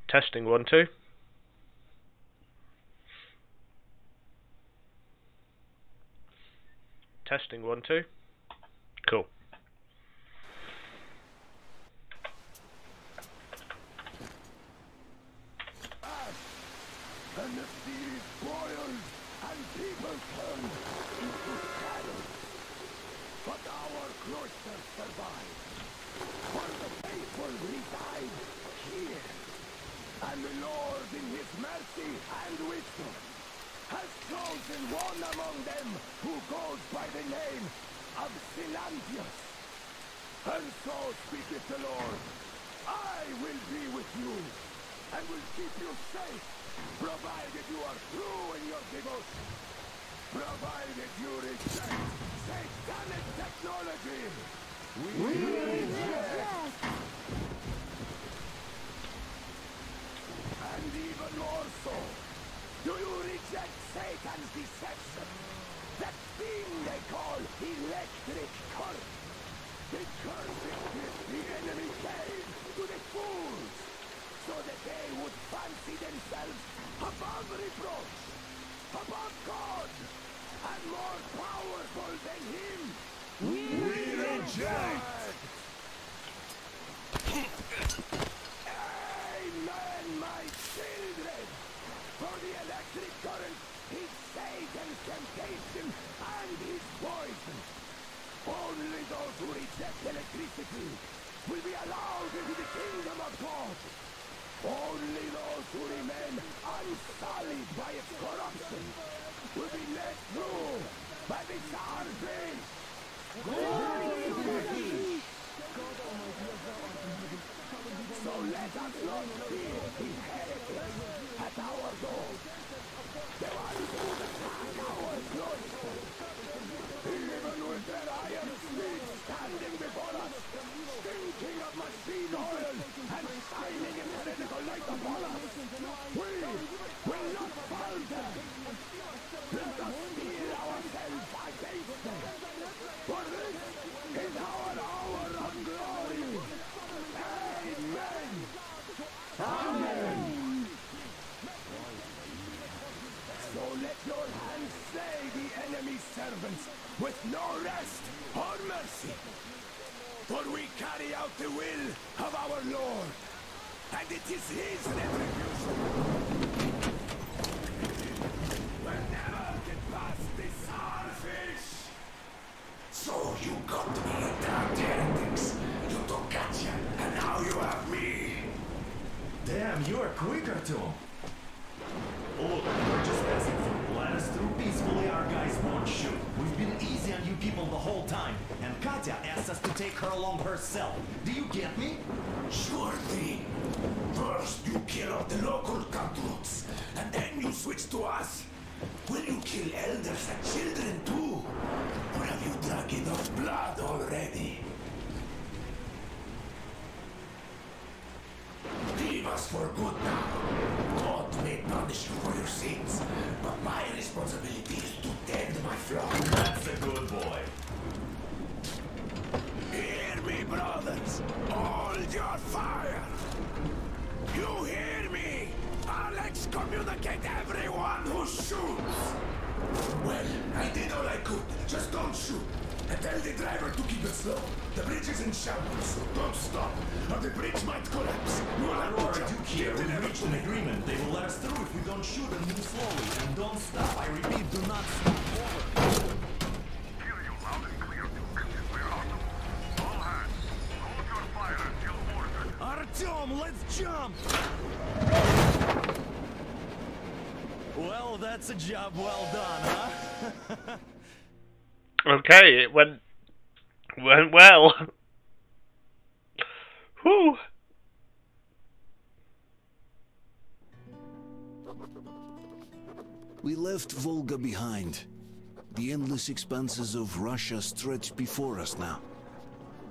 Testing 1 2. Testing 1 2. Cool. And the sea boils and people turn into shadows. But our cloisters survive. For the faithful reside here. And the Lord in his mercy and wisdom has chosen one among them who goes by the name of Silantius. And so speaketh the Lord, I will be with you, and will keep you safe, provided you are true in your devotion, provided you reject satanic technology. We reject. And even more so, do you reject Satan's deception? That thing they call electric current. The current which the enemy gave to the fools, so that they would fancy themselves above reproach, above God, and more powerful than him. We reject! Amen, my children! For the electric current is Satan's temptation and his poison. Only those who reject electricity will be allowed into the kingdom of God. Only those who remain unsullied by its corruption will be let through by the Tsar's grace. So let us not fear the heretics at our door. The ones who attack our cloister. Even with their iron steeds standing before us, stinking of machine oil and shining in heretical light upon us, we will not falter. Let us steel ourselves against them. For this is our hour of glory. Amen. Amen. So let your hands slay the enemy's servants with no rest or mercy. For we carry out the will of our Lord, and it is his retribution. We'll never get past the starfish. So you got me in dark heretics. You took Katya, and now you have me. Damn, you are quicker too. Look, we're just passing through. Let us through peacefully, our guys won't shoot. We've been easy on you people the whole time, and Katya asked us to take her along herself. Do you get me? Sure thing. First you kill all the local cutthroats, and then you switch to us. Will you kill elders and children too? Or have you drunk enough blood already? Leave us for good now. God may punish you for your sins, but my responsibility is to tend my flock. That's a good boy. Hear me, brothers. Hold your fire. You hear me? I'll excommunicate everyone who shoots. Well, I did all I could. Just don't shoot. And tell the driver to keep it slow. The bridge is in shambles. Don't stop, or the bridge might collapse. You will have Aurora, to jump. Duke here. We've reached an agreement. They will let us through if we don't shoot and move slowly. And don't stop. I repeat, do not stop forward. Hear you loud and clear, Duke. We're out. All hands, hold your fire until ordered. Artyom, let's jump! Well, that's a job well done, huh? Okay, it went well. Whew. We left Volga behind. The endless expanses of Russia stretched before us now.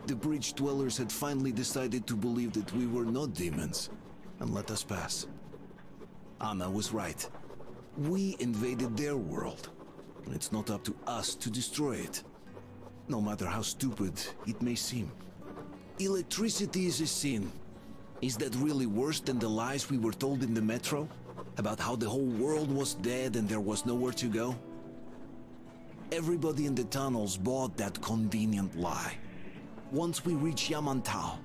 The bridge dwellers had finally decided to believe that we were not demons, and let us pass. Anna was right. We invaded their world, and it's not up to us to destroy it. No matter how stupid it may seem. Electricity is a sin, Is that really worse than the lies we were told in the metro? About how the whole world was dead and there was nowhere to go? Everybody in the tunnels bought that convenient lie. Once we reach Yamantau,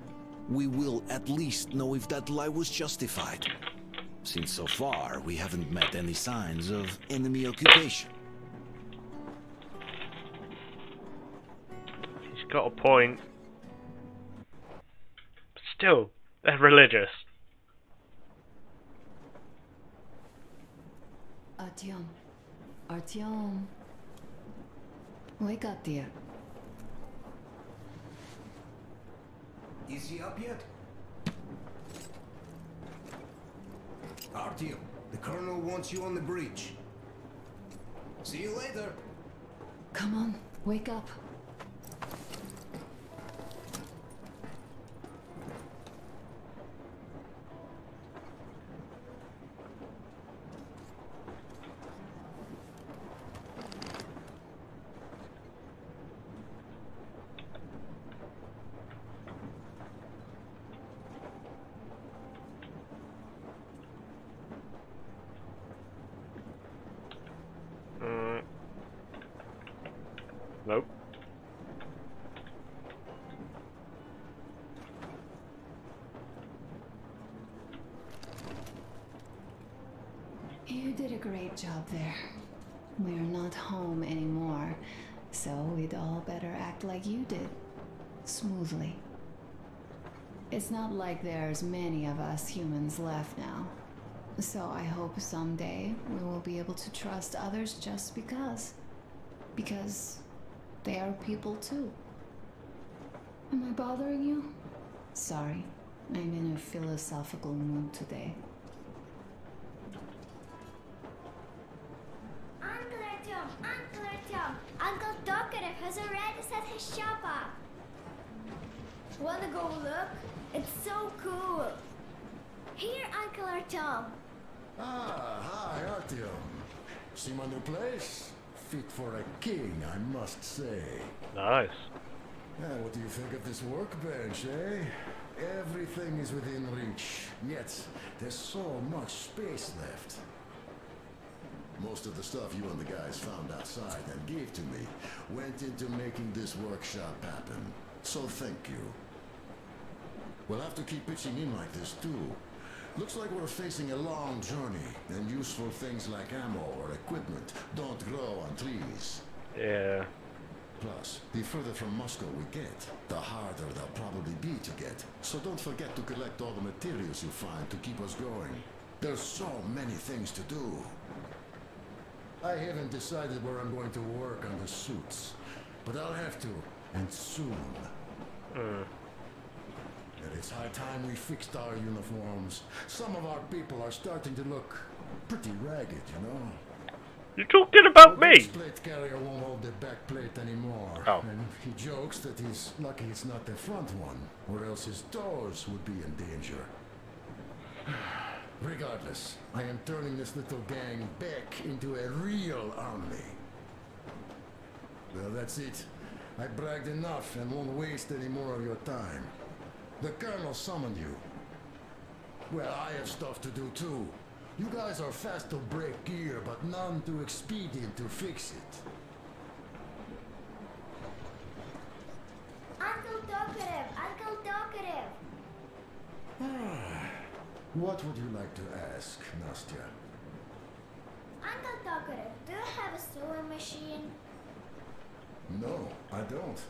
we will at least know if that lie was justified. Since so far, we haven't met any signs of enemy occupation. He's got a point. But still, they're religious. Artyom. Artyom. Wake up, dear. Is he up yet? Artyom, the colonel wants you on the bridge. See you later. Come on, wake up. Nope. You did a great job there. We're not home anymore, so we'd all better act like you did. Smoothly. It's not like there's many of us humans left now. So I hope someday we will be able to trust others just because. Because they are people too. Am I bothering you? Sorry, I'm in a philosophical mood today. Uncle Artyom, Uncle Tokarev has already set his shop up. Wanna go look? It's so cool. Here, Uncle Artyom. Ah, hi, Artyom. See my new place? Fit for a king, I must say. Nice. What do you think of this workbench, eh? Everything is within reach, yet there's so much space left. Most of the stuff you and the guys found outside and gave to me went into making this workshop happen. So thank you. We'll have to keep pitching in like this too. Looks like we're facing a long journey, and useful things like ammo or equipment don't grow on trees. Yeah. Plus, the further from Moscow we get, the harder they'll probably be to get. So don't forget to collect all the materials you find to keep us going. There's so many things to do. I haven't decided where I'm going to work on the suits, but I'll have to, and soon. And it's high time we fixed our uniforms. Some of our people are starting to look pretty ragged, you know? You're talking about The me! plate carrier won't hold the back plate anymore. Oh. And he jokes that he's lucky it's not the front one, or else his toes would be in danger. Regardless, I am turning this little gang back into a real army. Well, that's it. I bragged enough and won't waste any more of your time. The colonel summoned you. Well, I have stuff to do too. You guys are fast to break gear, but none too expedient to fix it. Uncle Tokarev, Uncle Tokarev. What would you like to ask, Nastya? Uncle Tokarev, do you have a sewing machine? No, I don't.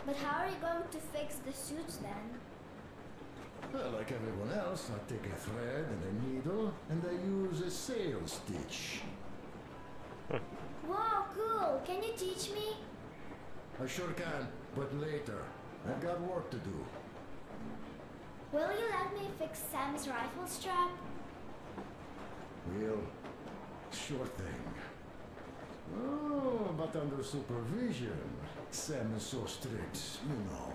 But how are you going to fix the suits then? Well, like everyone else, I take a thread and a needle, and I use a sail stitch. Wow, cool. Can you teach me? I sure can, but later. I've got work to do. Will you let me fix Sam's rifle strap? Well, sure thing. Oh, but under supervision. Sam is so strict, you know.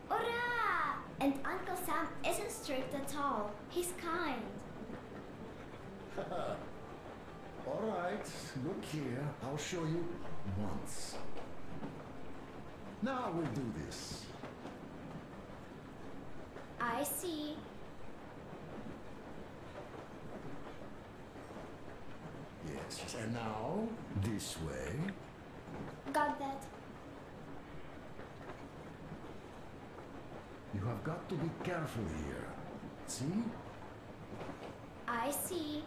Hurrah! And Uncle Sam isn't strict at all. He's kind. All right, look here. I'll show you once. Now we'll do this. I see. Yes, and now, this way. Got that. You have got to be careful here. See? I see.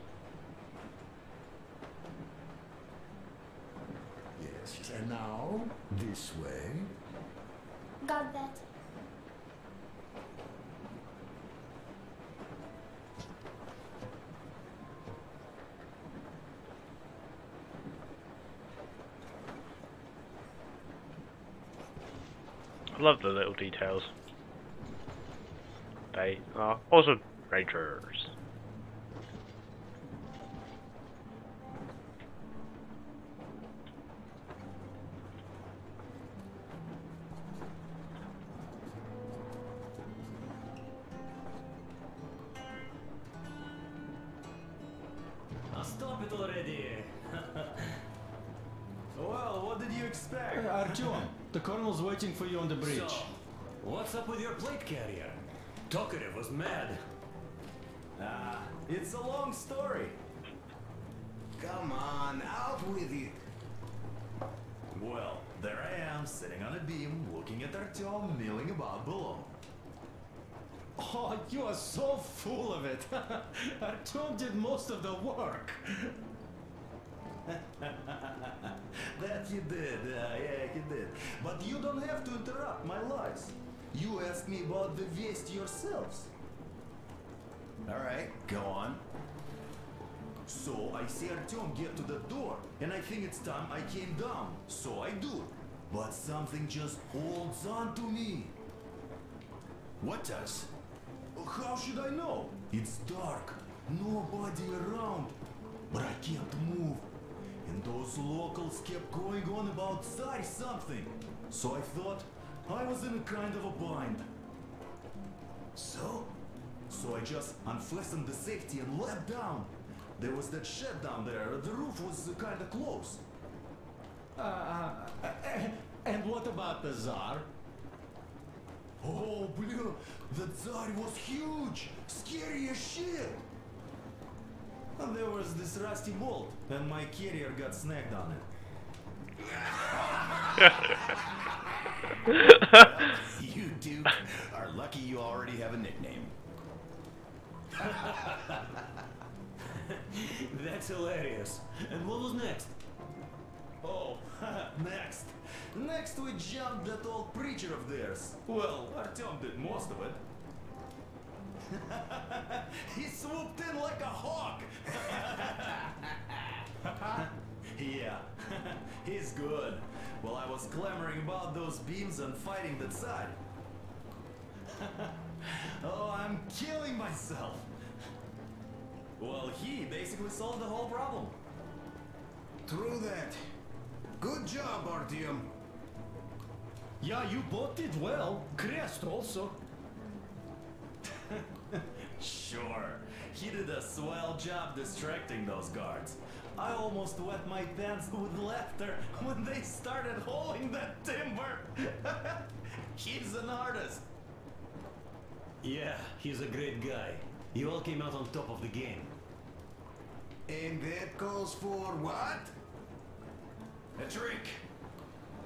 Yes, and now, this way. Got that. I love the little details. They are awesome rangers. Stop it already! Well, what did you expect? Artyom, the colonel's waiting for you on the bridge. So, what's up with your plate carrier? Tokarev was mad. It's a long story. Come on, out with it. Well, there I am, sitting on a beam, looking at Artyom milling about below. Oh, you are so full of it. Artyom did most of the work. That you did, yeah, you did. But you don't have to interrupt my lies. You asked me about the Vest yourselves. Alright, go on. So I see Artyom get to the door, and I think it's time I came down. So I do. But something just holds on to me. What does? How should I know? It's dark, nobody around. But I can't move. And those locals kept going on about Tsar something. So I thought I was in a kind of a bind. So I just unfastened the safety and leapt down. There was that shed down there. The roof was kind of close. And what about the Tsar? Oh, blue, the Tsar was huge, scary as shit. And there was this rusty bolt, and my carrier got snagged on it. You Duke are lucky you already have a nickname. That's hilarious. And what was next? Oh, next. Next we jumped that old preacher of theirs. Well, Artyom did most of it. He swooped in like a hawk. Yeah, he's good. While I was clamoring about those beams and fighting the Tsar. Oh, I'm killing myself. Well, he basically solved the whole problem. True that. Good job, Artyom. Yeah, you both did well. Crest also. Sure, he did a swell job distracting those guards. I almost wet my pants with laughter when they started hauling that timber. He's an artist. Yeah, he's a great guy. You all came out on top of the game. And that calls for what? A trick.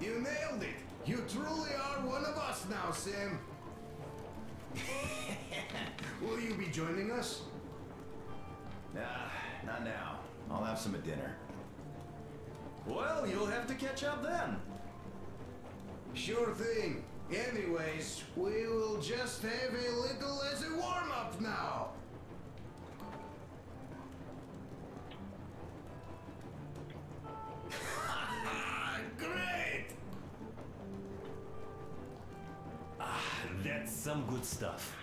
You nailed it. You truly are one of us now, Sam. Will you be joining us? Nah, not now. I'll have some at dinner. Well, you'll have to catch up then. Sure thing. Anyways, we will just have a little as a warm-up now. Great! That's some good stuff.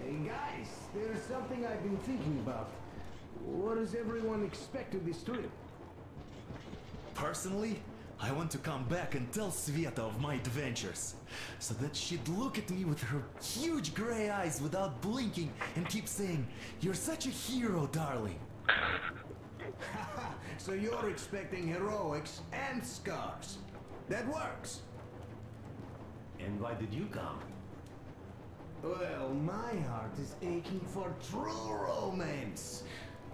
Hey guys, there's something I've been thinking about. What does everyone expect of this trip? Personally, I want to come back and tell Sveta of my adventures, so that she'd look at me with her huge gray eyes without blinking and keep saying, "You're such a hero, darling." So you're expecting heroics and scars. That works. And why did you come? Well, my heart is aching for true romance.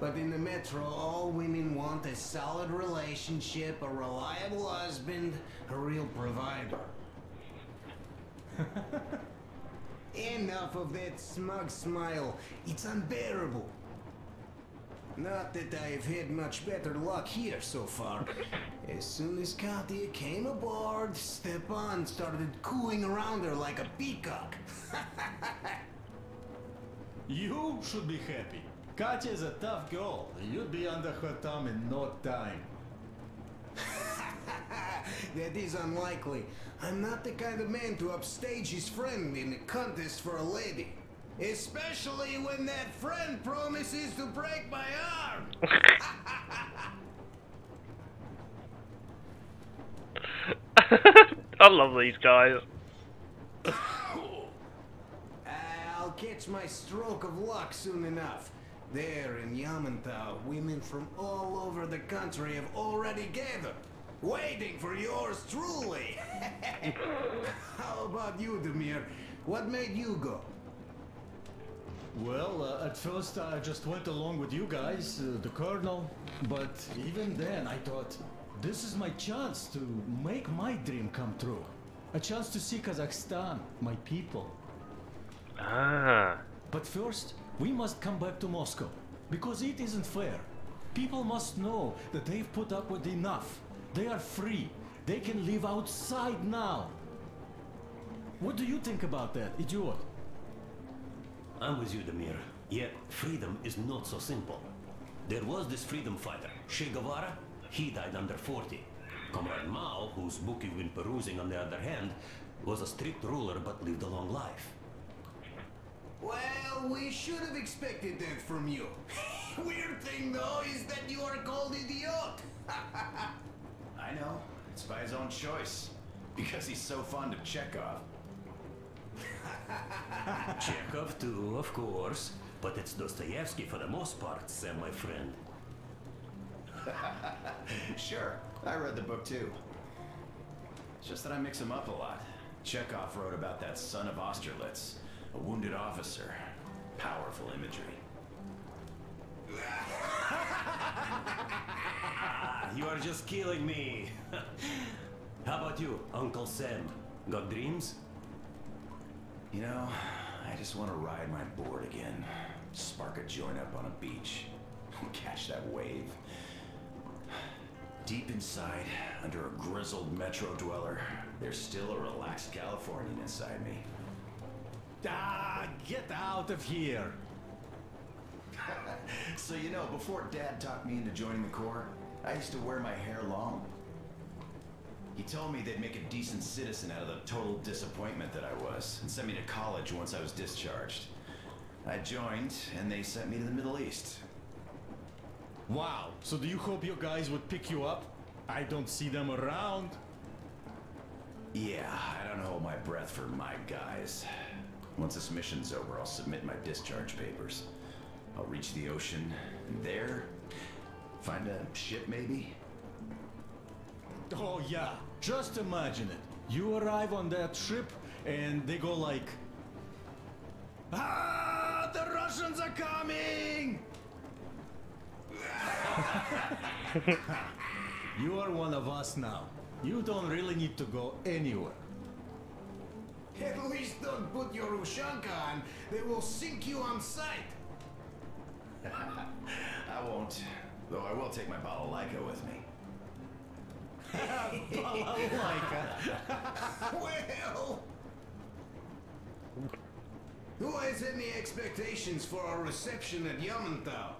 But in the Metro, all women want a solid relationship, a reliable husband, a real provider. Enough of that smug smile. It's unbearable. Not that I've had much better luck here so far. As soon as Katya came aboard, Stepan started cooing around her like a peacock. You should be happy. Katya is a tough girl. You'd be under her thumb in no time. That is unlikely. I'm not the kind of man to upstage his friend in a contest for a lady. Especially when that friend promises to break my arm. I love these guys. I'll catch my stroke of luck soon enough. There in Yamantau, women from all over the country have already gathered, waiting for yours truly. How about you, Demir? What made you go? Well, at first I just went along with you guys, the Colonel. But even then I thought, this is my chance to make my dream come true. A chance to see Kazakhstan, my people. Ah. But first, we must come back to Moscow, because it isn't fair. People must know that they've put up with enough. They are free. They can live outside now. What do you think about that, idiot? I'm with you, Demir. Yet, freedom is not so simple. There was this freedom fighter, Che Guevara. He died under 40. Comrade Mao, whose book you've been perusing on the other hand, was a strict ruler but lived a long life. Well, we should have expected that from you. Weird thing, though, is that you are called idiot. I know. It's by his own choice. Because he's so fond of Chekhov. Chekhov too, of course. But it's Dostoevsky for the most part, Sam, my friend. Sure, I read the book too. It's just that I mix them up a lot. Chekhov wrote about that son of Austerlitz, a wounded officer. Powerful imagery. You are just killing me. How about you, Uncle Sam? Got dreams? You know, I just want to ride my board again. Spark a joint up on a beach. Catch that wave. Deep inside, under a grizzled metro dweller, there's still a relaxed Californian inside me. Ah, get out of here! So you know, before Dad talked me into joining the Corps, I used to wear my hair long. He told me they'd make a decent citizen out of the total disappointment that I was, and sent me to college once I was discharged. I joined, and they sent me to the Middle East. Wow, so do you hope your guys would pick you up? I don't see them around. Yeah, I don't hold my breath for my guys. Once this mission's over, I'll submit my discharge papers. I'll reach the ocean, and there, find a ship maybe? Oh yeah, just imagine it. You arrive on that ship and they go like, "Ah, the Russians are coming!" You are one of us now. You don't really need to go anywhere. At least don't put your Ushanka on. They will sink you on sight. I won't, though I will take my balalaika with me. Well, who has any expectations for our reception at Yamantau?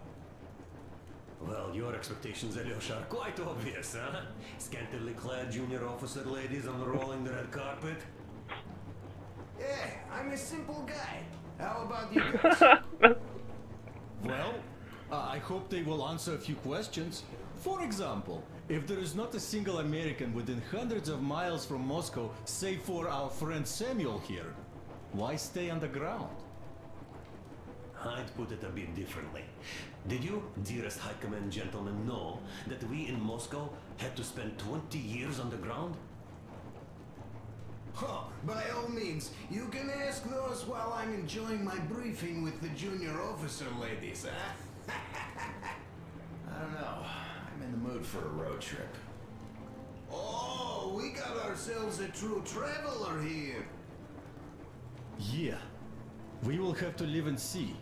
Well, your expectations, Alyosha, are quite obvious, huh? Scantily clad junior officer ladies unrolling the red carpet. Yeah, I'm a simple guy. How about you guys? Well, I hope they will answer a few questions. For example, if there is not a single American within hundreds of miles from Moscow, save for our friend Samuel here, why stay on the ground? I'd put it a bit differently. Did you, dearest High Command gentlemen, know that we in Moscow had to spend 20 years on the ground? Oh, by all means, you can ask those while I'm enjoying my briefing with the junior officer ladies, huh? I don't know. I'm in the mood for a road trip. Oh, we got ourselves a true traveler here. Yeah. We will have to live and see.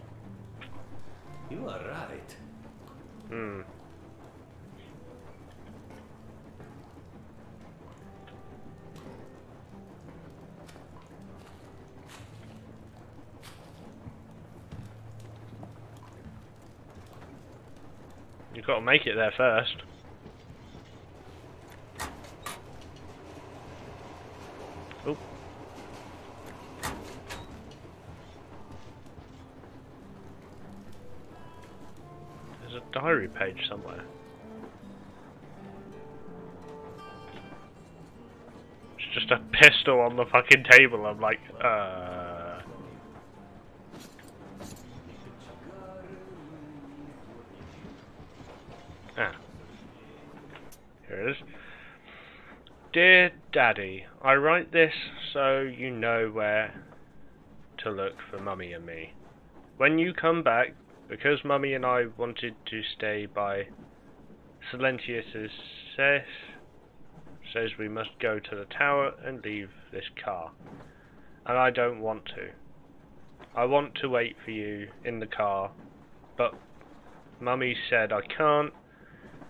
You are right. Hmm. You've got to make it there first. Oh. There's a diary page somewhere. It's just a pistol on the fucking table. I'm like, Ah. Here it is. Dear Daddy, I write this so you know where to look for Mummy and me. When you come back, because Mummy and I wanted to stay by Silentius' says we must go to the tower and leave this car. And I don't want to. I want to wait for you in the car, but Mummy said I can't,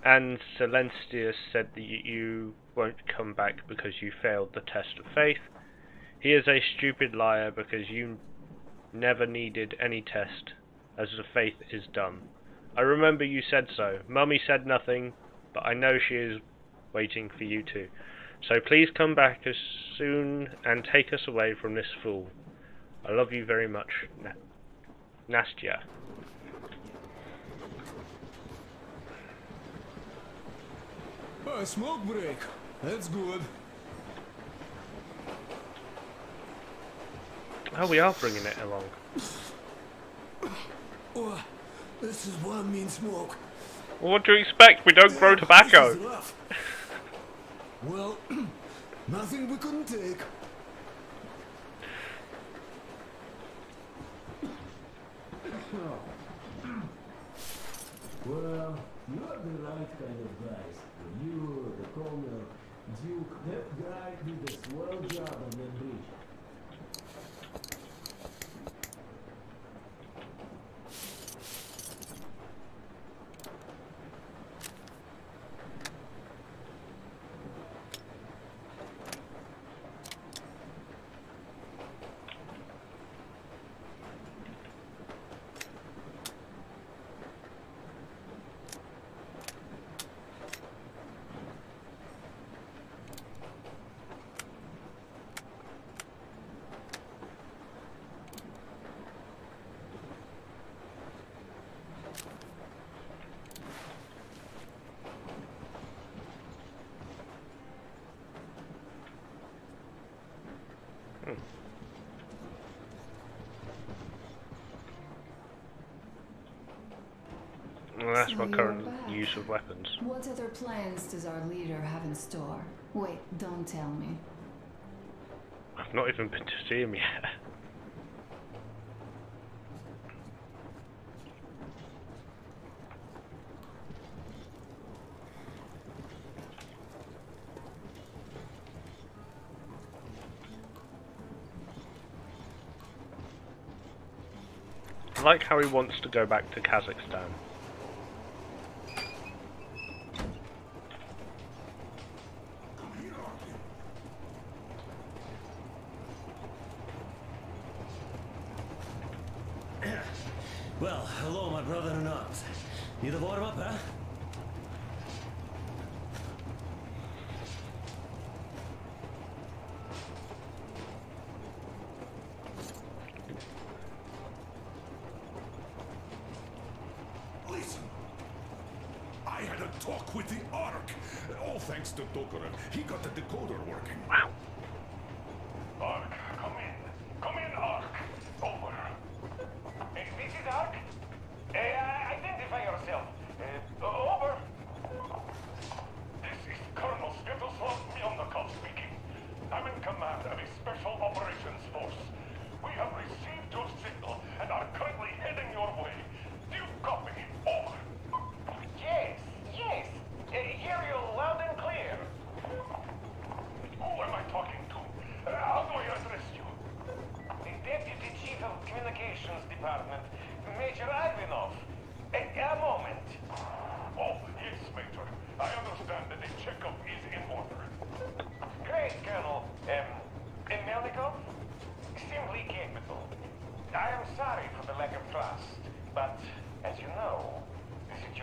and Silentius said that you won't come back because you failed the test of faith. He is a stupid liar because you never needed any test, as the faith is done. I remember you said so. Mummy said nothing, but I know she is waiting for you too. So please come back as soon and take us away from this fool. I love you very much, Nastya. A smoke break. That's good. Oh, we are bringing it along. Oh, this is one mean smoke. Well, what do you expect? We don't grow tobacco. This is rough. Well, nothing we couldn't take. Well, you're the right kind of guys. You, the Colonel, Duke, that guy did a swell job on that bridge. Well, that's So my you're current back. use of weapons. What other plans does our leader have in store? Wait, don't tell me. I've not even been to see him yet. I like how he wants to go back to Kazakhstan. Well, hello, my brother in arms. Need a warm up, huh? Listen. I had a talk with the Ark. All thanks to Tokarev. He got the decoder working. Wow. Ark, come in. Come in, Ark. Over. This is Ark. Identify yourself. Over. This is Colonel Spittlesworth, beyond the call speaking. I'm in command of a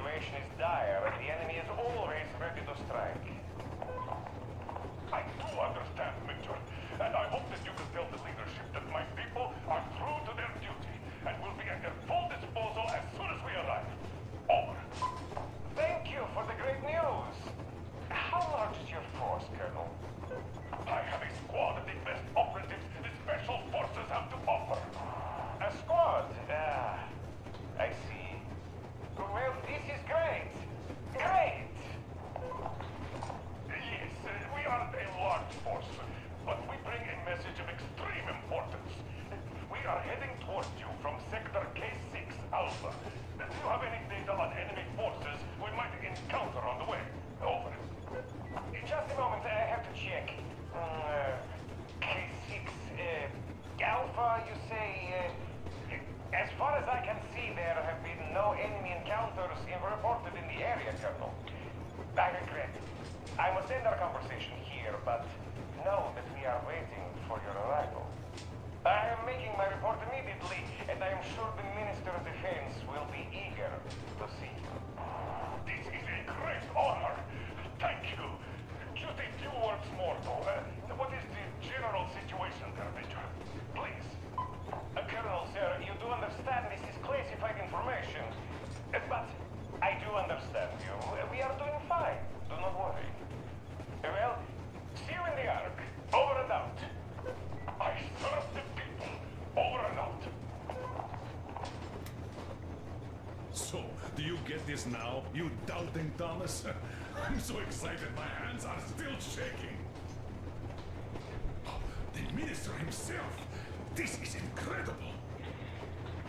situation is dire and the enemy is always ready to strike. I do understand, Major, and I hope that you can tell the leadership that my people are true to their duty and will be at their full disposal as soon as we arrive. Over. Thank you for the great news. How large is your force, Colonel? I have a squad of the best operatives the Special Forces have to offer. A squad? I see. Well, this is great. Great! Yes, we aren't a large force, but we bring a message of extreme importance. We are heading towards you from Sector K6 Alpha. Do you have any data on enemy forces we might encounter on the way? Over. Just a moment, I have to check. K6 Alpha, you say? As far as I can see, there have been no enemy encounters reported in the area, Colonel. I regret. I must end our conversation here, but know that we are waiting for your arrival. I am making my report immediately, and I am sure the Minister of Defense will be eager to see you. This is a great honor. Thank you. Just a few words more, though. What is the general situation there, Major? Please. Colonel, sir, you do understand this is classified information. But I do understand you. We are doing fine. Do not worry. Well, see you in the Ark. Over and out. I serve the people. Over and out. So, do you get this now, you doubting Thomas? I'm so excited my hands are still shaking. The Minister himself. This is incredible.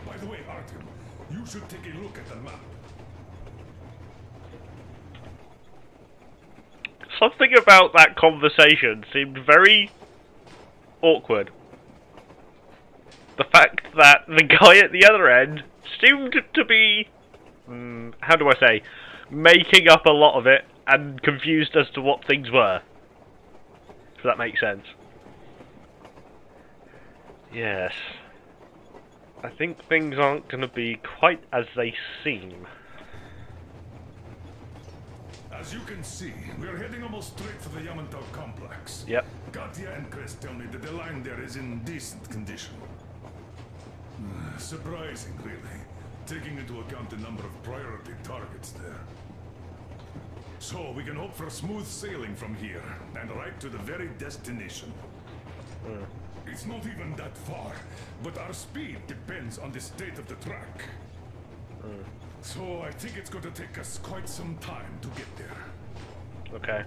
By the way, Artyom, you should take a look at the map. Something about that conversation seemed very awkward. The fact that the guy at the other end seemed to be, how do I say, making up a lot of it and confused as to what things were. If that makes sense. Yes. I think things aren't going to be quite as they seem. As you can see, we're heading almost straight for the Yamantau complex. Yep. Katya and Chris tell me that the line there is in decent condition. Surprising, really, taking into account the number of priority targets there. So, we can hope for smooth sailing from here, and right to the very destination. It's not even that far, but our speed depends on the state of the track. So I think it's going to take us quite some time to get there. Okay.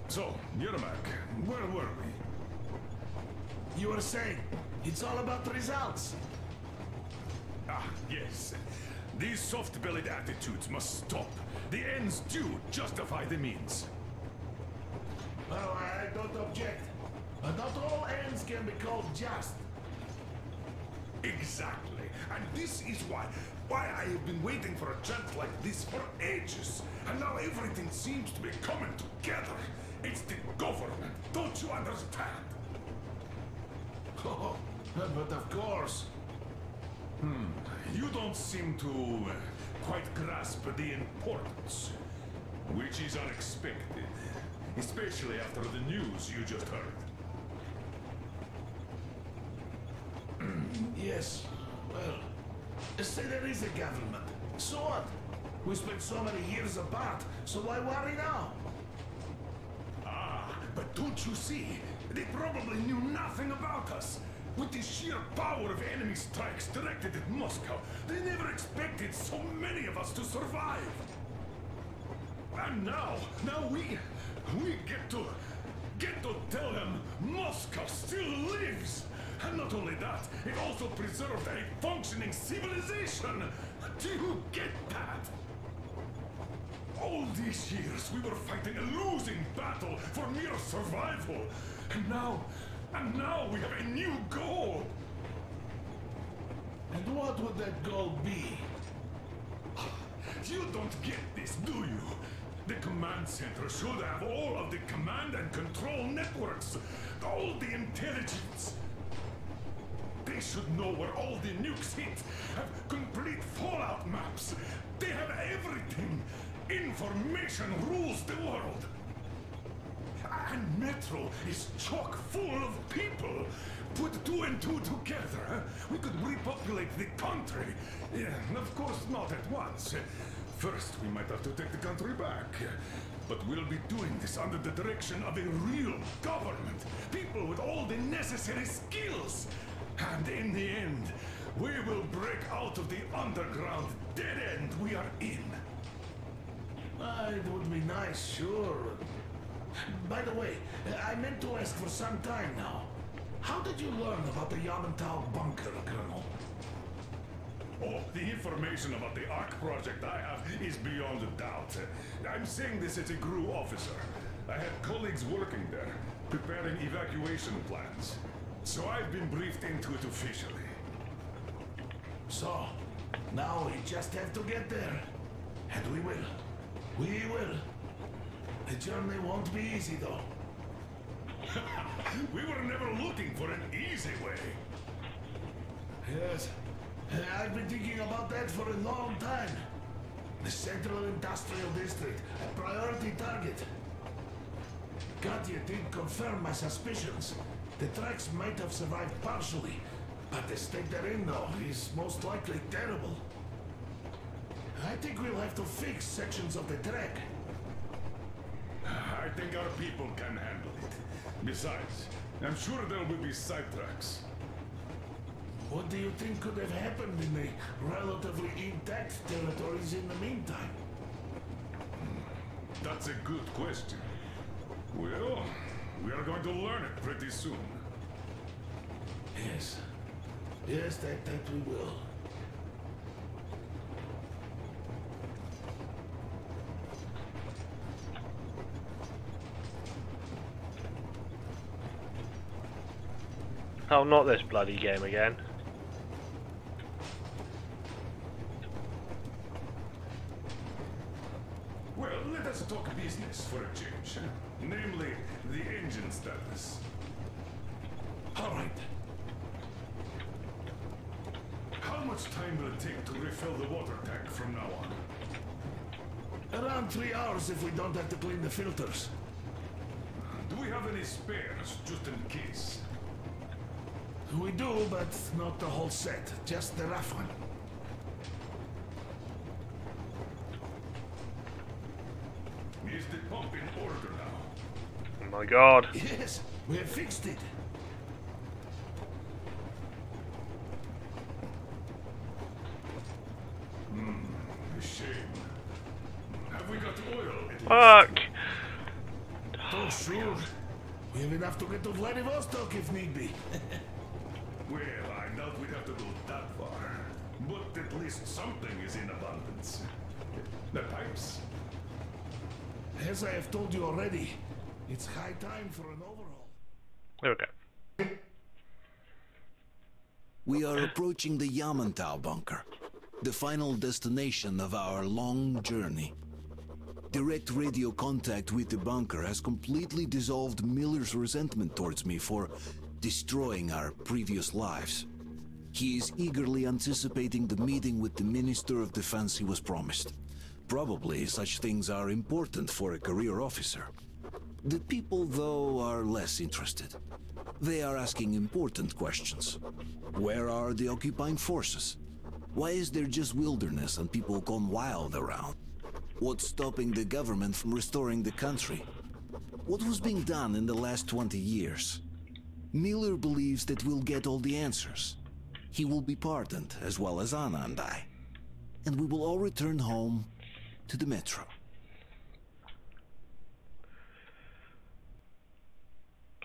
So, Yermak, where were we? You were saying, it's all about results. Ah, yes. These soft-bellied attitudes must stop. The ends do justify the means. Oh, I don't object. But not all ends can be called just. Exactly. And this is why I have been waiting for a chance like this for ages. And now everything seems to be coming together. It's the government. Don't you understand? Oh, but of course. You don't seem to quite grasp the importance. Which is unexpected. Especially after the news you just heard. Yes. Well, say there is a government. So what? We spent so many years apart, so why worry now? Ah, but don't you see? They probably knew nothing about us. With the sheer power of enemy strikes directed at Moscow, they never expected so many of us to survive. And now we get to tell them Moscow still lives. And not only that, it also preserved a functioning civilization. Do you get that? All these years we were fighting a losing battle for mere survival. And now we have a new goal. And what would that goal be? You don't get this, do you? The command center should have all of the command and control networks. All the intelligence. They should know where all the nukes hit, have complete fallout maps. They have everything. Information rules the world. And Metro is chock full of people. Put 2 and 2 together, huh? We could repopulate the country. Yeah, of course, not at once. First, we might have to take the country back. But we'll be doing this under the direction of a real government. People with all the necessary skills. And in the end, we will break out of the underground dead end we are in. It would be nice, sure. By the way, I meant to ask for some time now. How did you learn about the Yamantau bunker, Colonel? Oh, the information about the ARC project I have is beyond a doubt. I'm saying this as a GRU officer. I had colleagues working there, preparing evacuation plans. So I've been briefed into it officially. So, now we just have to get there. And we will. We will. The journey won't be easy, though. We were never looking for an easy way. Yes. I've been thinking about that for a long time. The Central Industrial District, a priority target. Katya did confirm my suspicions. The tracks might have survived partially, but the state they're in now is most likely terrible. I think we'll have to fix sections of the track. I think our people can handle it. Besides, I'm sure there will be sidetracks. What do you think could have happened in the relatively intact territories in the meantime? That's a good question. Well, we are going to learn it pretty soon. Yes. Yes, that we will. Oh, not this bloody game again. Well, let us talk business for a change. Namely, the engine status. All right. How much time will it take to refill the water tank from now on? Around 3 hours if we don't have to clean the filters. Do we have any spares, just in case? We do, but not the whole set. Just the rough one. Is the pump in order now? Oh my god. Yes, we have fixed it. A shame. Have we got oil at least? Fuck! Oh, sure. We have enough to get to Vladivostok if need be. Well, I doubt we'd have to go that far. But at least something is in abundance. The pipes? As I have told you already, it's high time for an overhaul. There we go. We are approaching the Yamantau bunker, the final destination of our long journey. Direct radio contact with the bunker has completely dissolved Miller's resentment towards me for destroying our previous lives. He is eagerly anticipating the meeting with the Minister of Defense he was promised. Probably such things are important for a career officer. The people, though, are less interested. They are asking important questions. Where are the occupying forces? Why is there just wilderness and people gone wild around? What's stopping the government from restoring the country? What was being done in the last 20 years? Miller believes that we'll get all the answers. He will be pardoned, as well as Anna and I. And we will all return home to the Metro.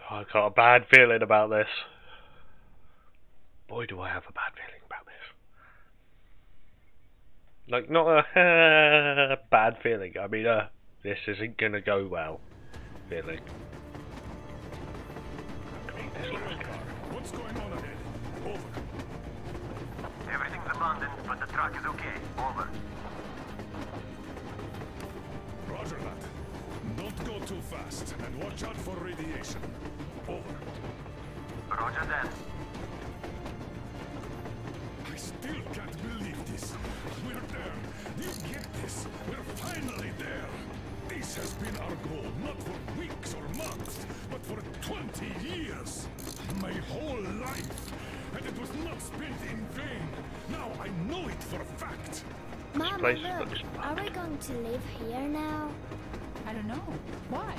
Oh, I've got a bad feeling about this. Boy, do I have a bad feeling about this. Like, not a bad feeling. I mean, this isn't gonna go well. Feeling. What's going on ahead? Over. Everything's abandoned, but the truck is okay. Over. Roger that. Don't go too fast, and watch out for radiation. Over. Roger that. I still can't believe this. We're there. You This has been our goal, not for weeks or months, but for 20 years. My whole life. And it was not spent in vain. Now I know it for a fact. Mama, place look, looks are we going to live here now? I don't know. Why?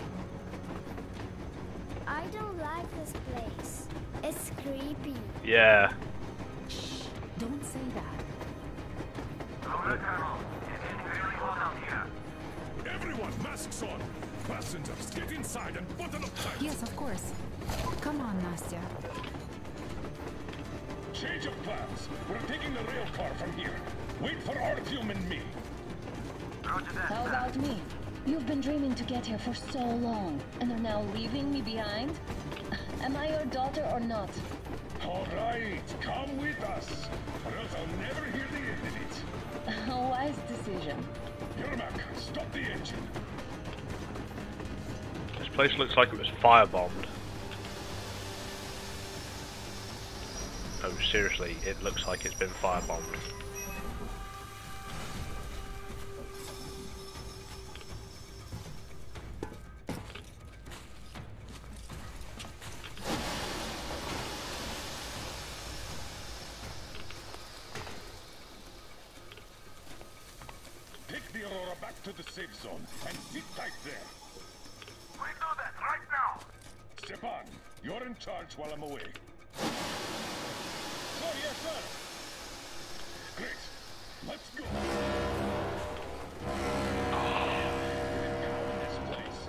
I don't like this place. It's creepy. Yeah. Shh. Don't say that. Everyone, masks on. Passengers, get inside and button up tight. Yes, of course. Come on, Nastya. Change of plans. We're taking the rail car from here. Wait for Artyom and me. How about me? You've been dreaming to get here for so long, and are now leaving me behind? Am I your daughter or not? All right, come with us, or else I'll never hear the end of it. A wise decision. Yermak, stop the engine. This place looks like it was firebombed. Oh, seriously, it looks like it's been firebombed. Take the Aurora back to the safe zone and sit tight there. We do that right now. Stepan, you're in charge while I'm away. Oh, yes, sir. Great. Let's go. In this place.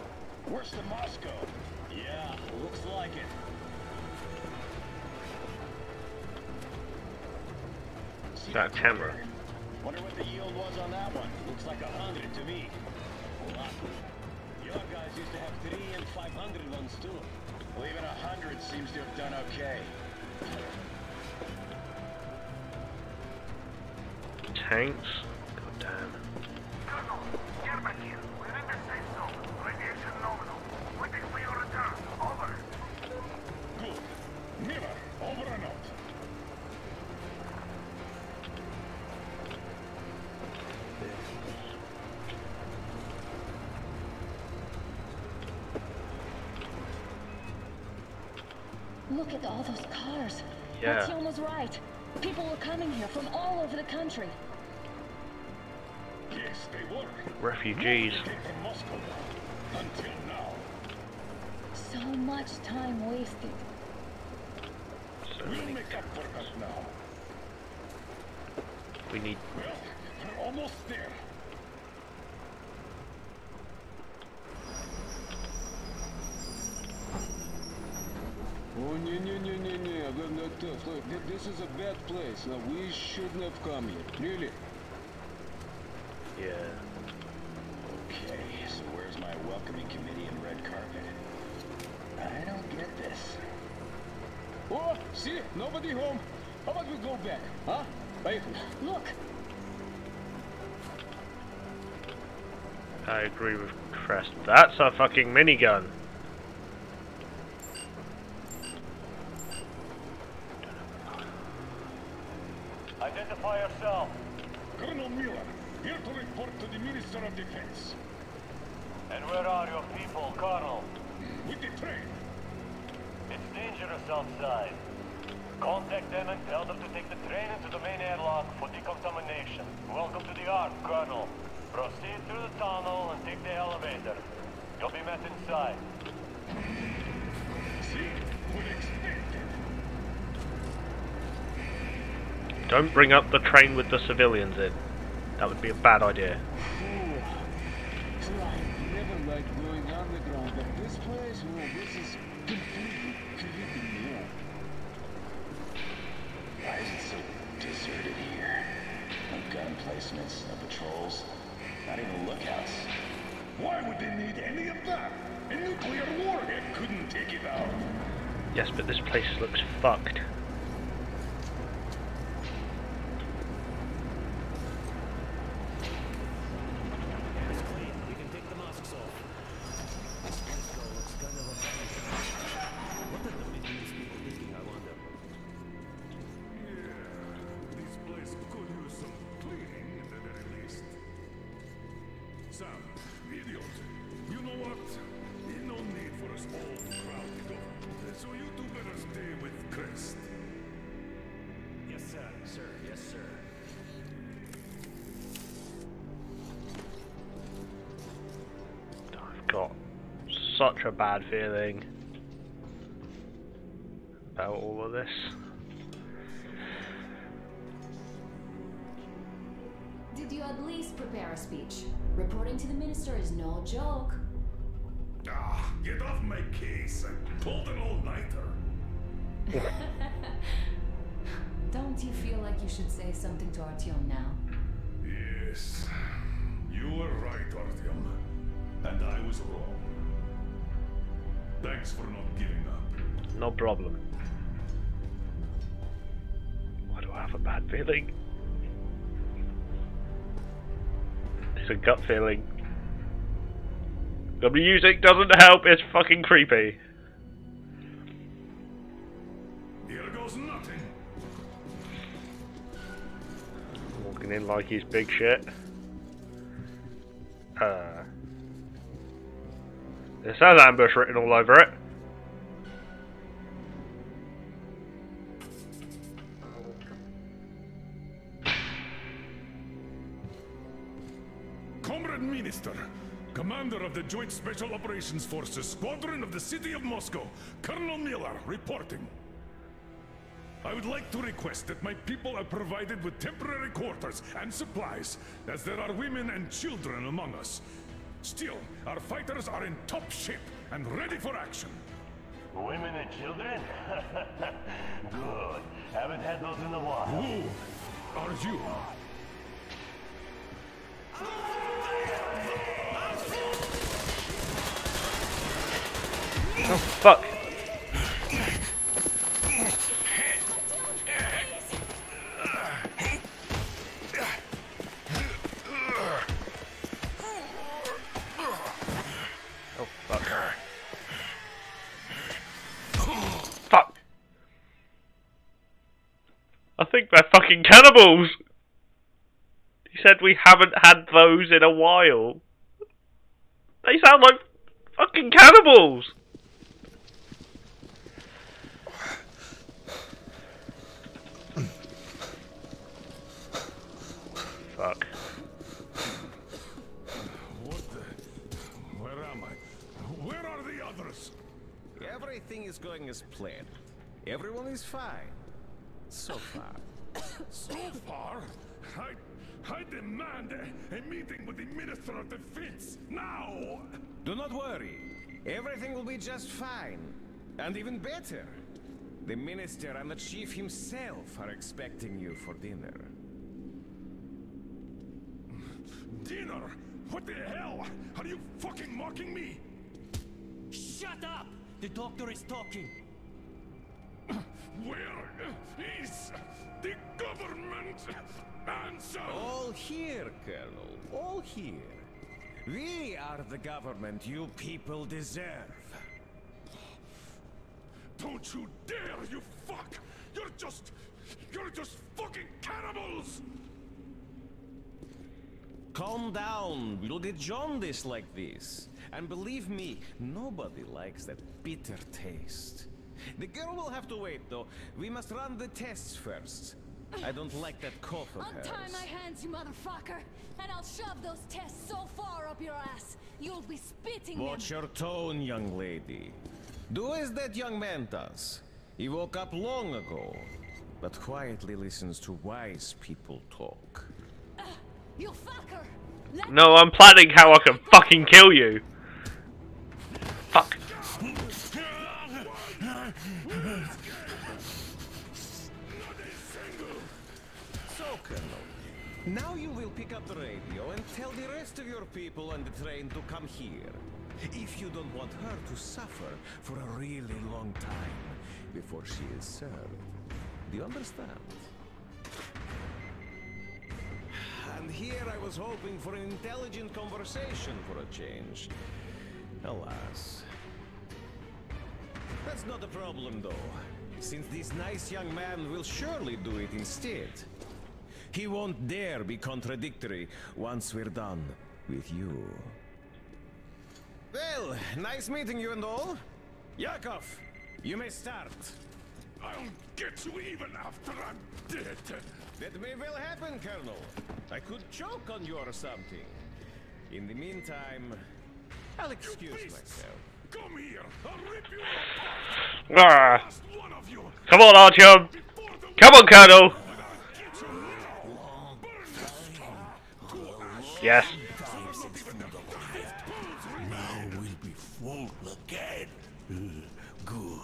Worse than Moscow. Yeah, looks like it. That camera. Wonder what the yield was on that one. Looks like 100 to me. Lucky. Your guys used to have 3 and 500 ones too. Well, even 100 seems to have done okay. Tanks? God damn. Colonel, Yermak here. We're in the safe zone. Radiation nominal. Waiting for your return. Over. Good. Miller, over and out. Look at all those cars. Yeah. Artyom was right. People were coming here from all over the country. Yes, they were. Refugees. They came from Moscow until now. So much time wasted. So We'll many. make up for that now. We need. Well, we're almost there. Oh, no. This is a bad place. Now, we shouldn't have come here. Really? Yeah. Okay, so where's my welcoming committee and red carpet? I don't get this. Oh, see? Nobody home. How about we go back? Huh? Поехали. Look! I agree with Crest. That's a fucking minigun. Identify yourself. Colonel Miller, here to report to the Minister of Defense. And where are your people, Colonel? With the train. It's dangerous outside. Contact them and tell them to take the train into the main airlock for decontamination. Welcome to the Ark, Colonel. Proceed through the tunnel and take the elevator. You'll be met inside. See? We're expected. Don't bring up the train with the civilians in. That would be a bad idea. Never liked going underground, but this place, this is completely creeping me out. Why is it so deserted here? No gun placements, no patrols, not even lookouts. Why would they need any of that? A nuclear warhead couldn't take it out. Yes, but this place looks fucked. We can take the masks off. This place though looks kind of abandoned. What are the Middle East people thinking, I wonder? Yeah, this place could use some cleaning at the very least. Sam, idiot. You know what? There's no need for us all to crowd together. So you two better stay with Crest. Yes, sir. Sir, yes, sir. I've got such a bad feeling about all of this. Did you at least prepare a speech? Reporting to the minister is no joke. Ah, get off my case. I pulled an all-nighter. Don't you feel like you should say something to Artyom now? Yes. You were right, Artyom. And I was wrong. Thanks for not giving up. No problem. Why do I have a bad feeling? It's a gut feeling. The music doesn't help, it's fucking creepy. Here goes nothing. Walking in like he's big shit. It says ambush written all over it. Comrade Minister, Commander of the Joint Special Operations Forces, Squadron of the City of Moscow, Colonel Miller, reporting. I would like to request that my people are provided with temporary quarters and supplies, as there are women and children among us. Still, our fighters are in top shape and ready for action. Women and children? Good. Haven't had those in a while. Who are you? Oh, fuck. Oh, fuck. Fuck. I think they're fucking cannibals. He said we haven't had those in a while. They sound like fucking cannibals. Fuck. What the... Where am I? Where are the others? Everything is going as planned. Everyone is fine. So far. So far? I demand a meeting with the Minister of Defense, now! Do not worry. Everything will be just fine. And even better. The Minister and the Chief himself are expecting you for dinner. Dinner? What the hell? Are you fucking mocking me? Shut up! The doctor is talking. Where is the government answer? All here, Colonel. All here. We are the government you people deserve. Don't you dare, you fuck! You're just fucking cannibals! Calm down. We'll get jaundice like this. And believe me, nobody likes that bitter taste. The girl will have to wait, though. We must run the tests first. I don't like that cough of hers. Untie my hands, you motherfucker, and I'll shove those tests so far up your ass, you'll be spitting them. Watch your tone, young lady. Do as that young man does. He woke up long ago, but quietly listens to wise people talk. You fucker! No, I'm planning how I can fucking kill you. Fuck. So, Colonel, now you will pick up the radio and tell the rest of your people on the train to come here. If you don't want her to suffer for a really long time before she is served. Do you understand? And here I was hoping for an intelligent conversation for a change. Alas. That's not a problem, though, since this nice young man will surely do it instead. He won't dare be contradictory once we're done with you. Well, nice meeting you and all. Yakov, you may start. I'll get you even after I'm dead. That may well happen, Colonel. I could choke on you or something. In the meantime, I'll excuse myself. Come here. I'll rip you apart. Ah. Come on, Artyom. Come on, Colonel. Yes. Now we'll be full again. Good.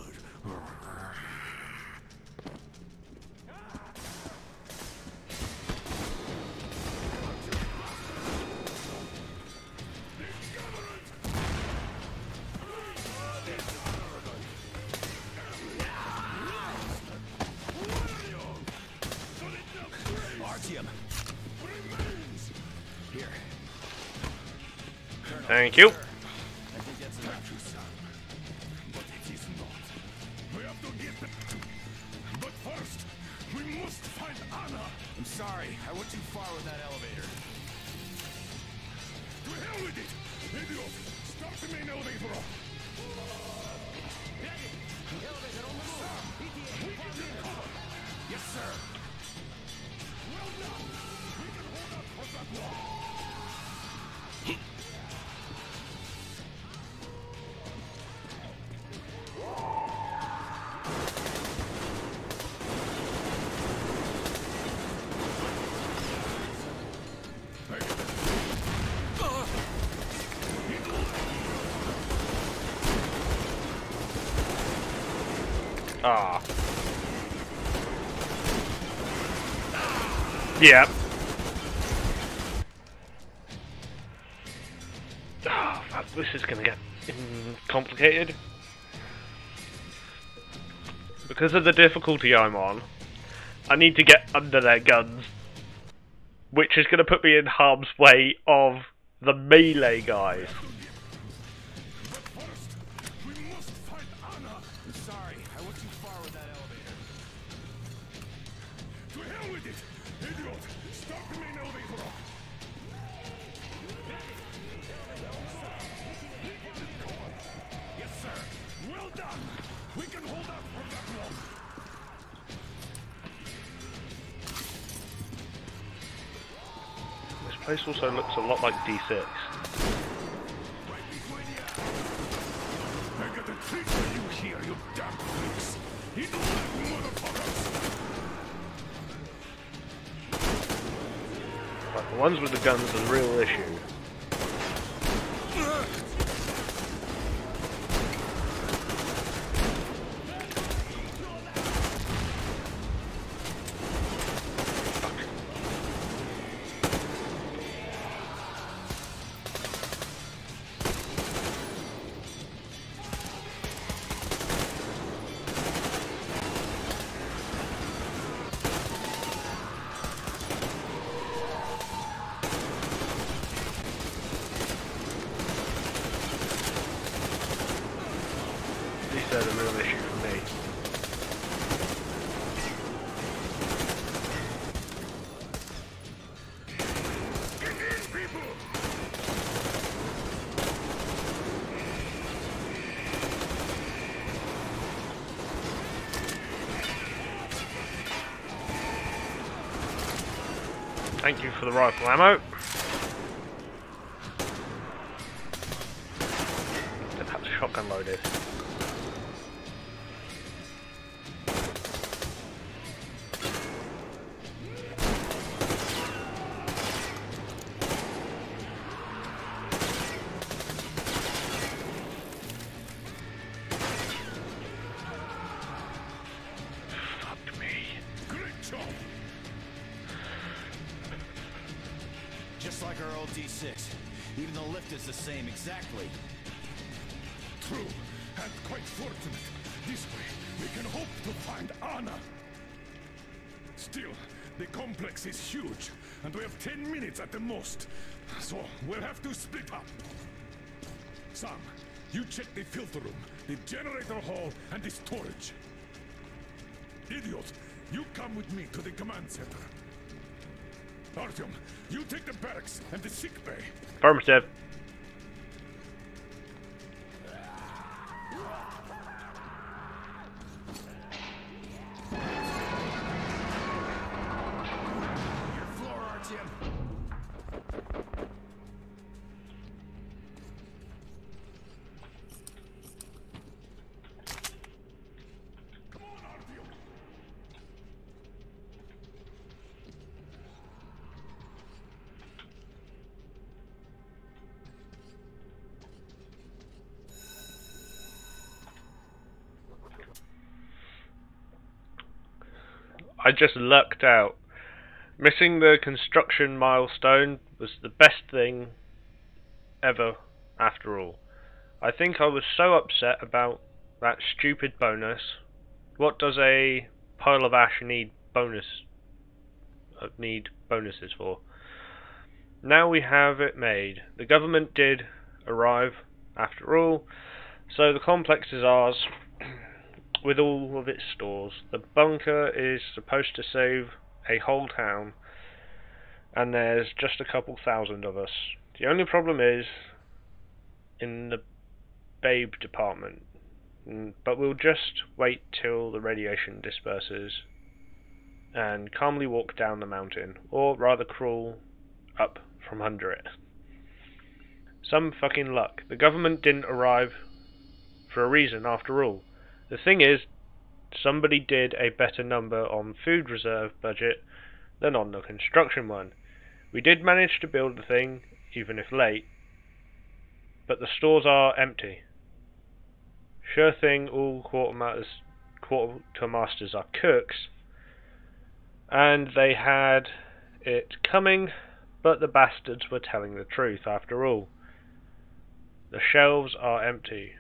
Artyom. Here. Thank you. I think that's enough, son. But it is not. We have to get them. But first, we must find Anna. I'm sorry, I went too far with that elevator. To hell with it! Idiot! Start the main elevator up! Yes, sir. Well done! We can hold up for that wall! Ah. Yeah. Oh, fuck, this is gonna get complicated. Because of the difficulty I'm on, I need to get under their guns, which is gonna put me in harm's way of the melee guys. I'm sorry, I went too far with that elevator. To hell with it! Idiot! Start the main elevator up! Yes, sir! Well done! We can hold out for that long! This place also looks a lot like D6. I got a treat for you here, you damn freaks! Eat alive, motherfuckers! Like, the ones with the guns are the real issue. They're the real issue for me. Get in, people! Thank you for the rifle ammo. Didn't have the shotgun loaded. Just like our old D6. Even the lift is the same, exactly. True, and quite fortunate. This way, we can hope to find Anna. Still, the complex is huge, and we have 10 minutes at the most. So, we'll have to split up. Sam, you check the filter room, the generator hall, and the storage. Idiot, you come with me to the command center. Artyom, you take the barracks and the sick bay. Affirmative. I just lucked out. Missing the construction milestone was the best thing ever, after all. I think I was so upset about that stupid bonus. What does a pile of ash need bonuses for? Now we have it made. The government did arrive, after all, so the complex is ours, with all of its stores. The bunker is supposed to save a whole town, and there's just a couple thousand of us. The only problem is in the babe department, but we'll just wait till the radiation disperses and calmly walk down the mountain, or rather crawl up from under it. Some fucking luck. The government didn't arrive for a reason, after all. The thing is, somebody did a better number on food reserve budget than on the construction one. We did manage to build the thing, even if late, but the stores are empty. Sure thing, all quartermasters are cooks, and they had it coming, but the bastards were telling the truth after all. The shelves are empty.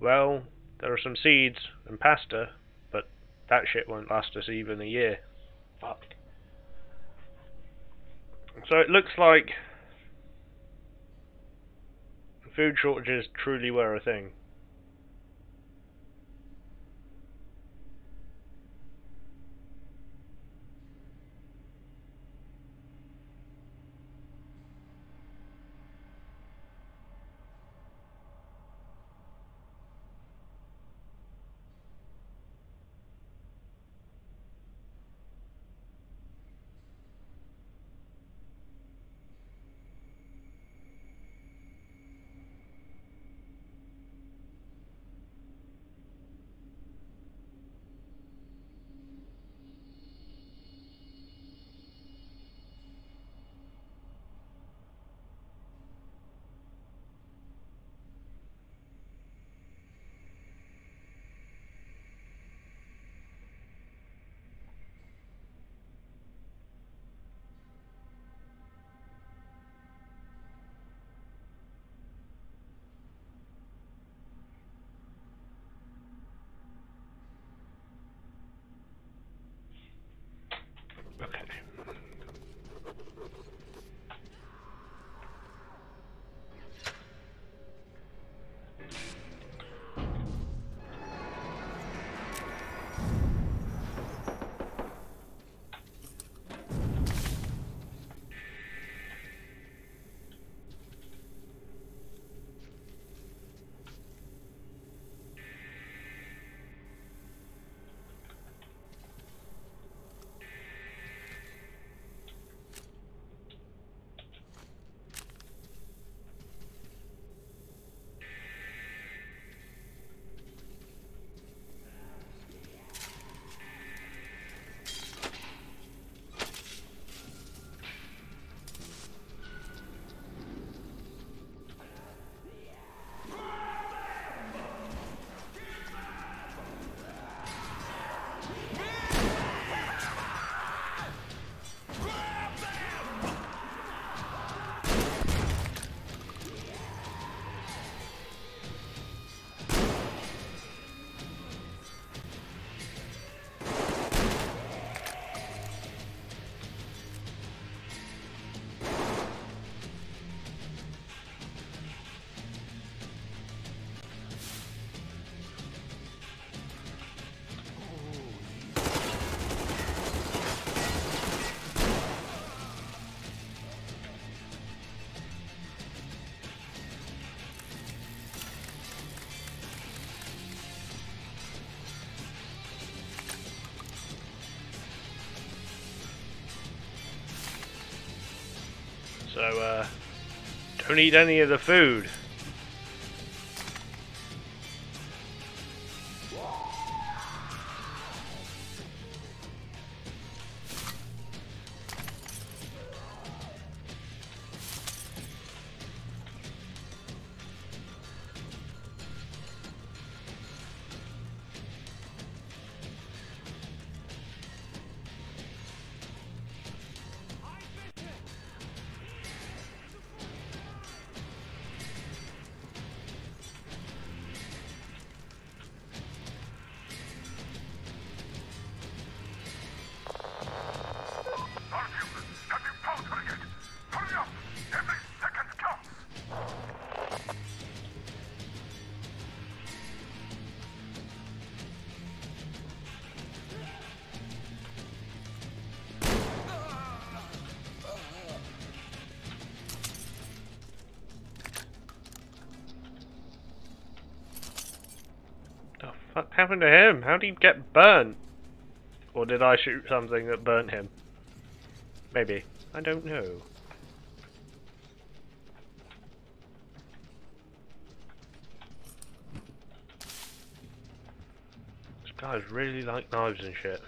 Well, there are some seeds and pasta, but that shit won't last us even a year. Fuck. So it looks like food shortages truly were a thing. So, don't eat any of the food. What happened to him? How did he get burnt? Or did I shoot something that burnt him? Maybe. I don't know. These guys really like knives and shit.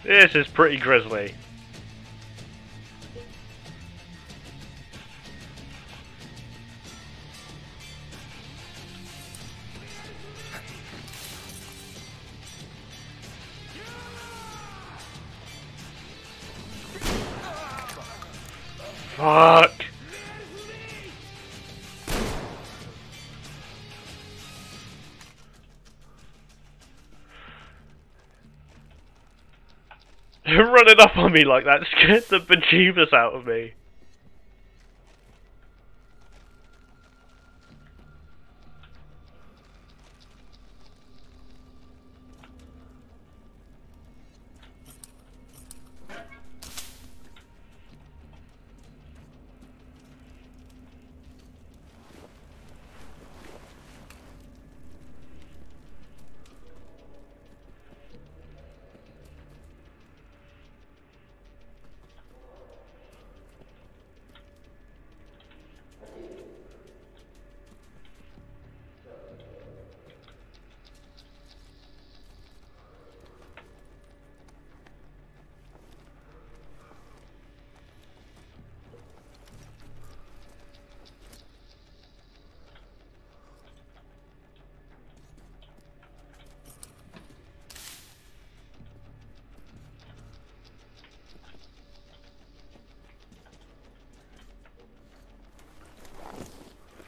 This is pretty grisly. Fuck. Running up on me like that scared the bejeebus out of me.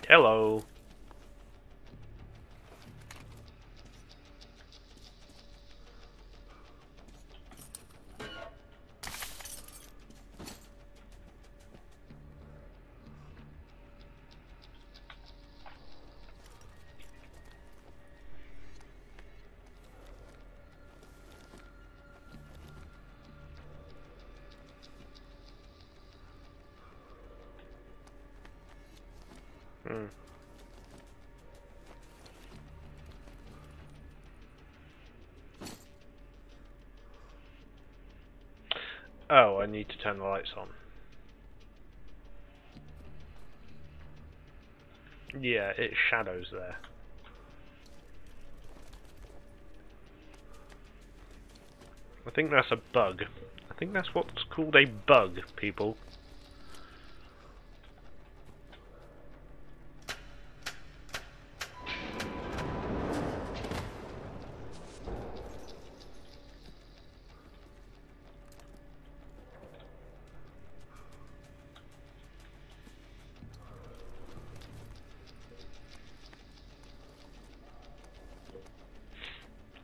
Hello. Oh, I need to turn the lights on. Yeah, it's shadows there. I think that's a bug. I think that's what's called a bug, people.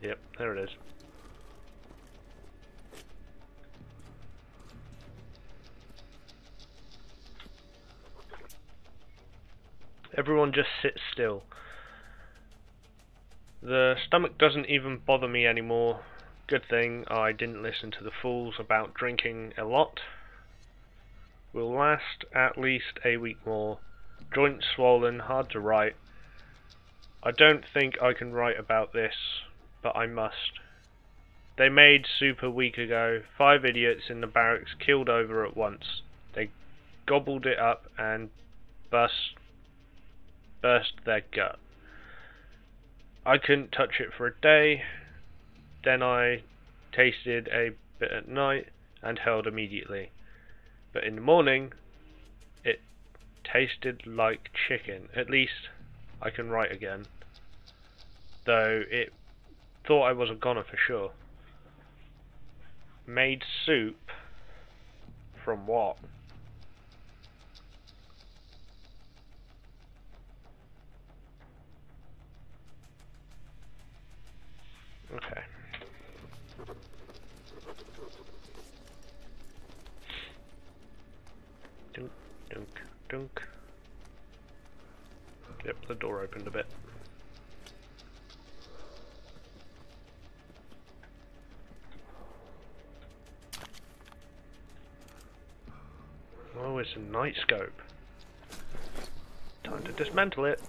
Yep, there it is. Everyone just sit still. The stomach doesn't even bother me anymore. Good thing I didn't listen to the fools about drinking a lot. Will last at least a week more. Joints swollen, hard to write. I don't think I can write about this, but I must. They made soup a week ago. 5 idiots in the barracks killed over at once. They gobbled it up and burst their gut. I couldn't touch it for a day. Then I tasted a bit at night and held immediately. But in the morning, it tasted like chicken. At least I can write again. Though it thought I was a goner for sure. Made soup from what? Okay. Dunk, dunk, dunk. Yep, the door opened a bit. Oh, it's a night scope. Time to dismantle it.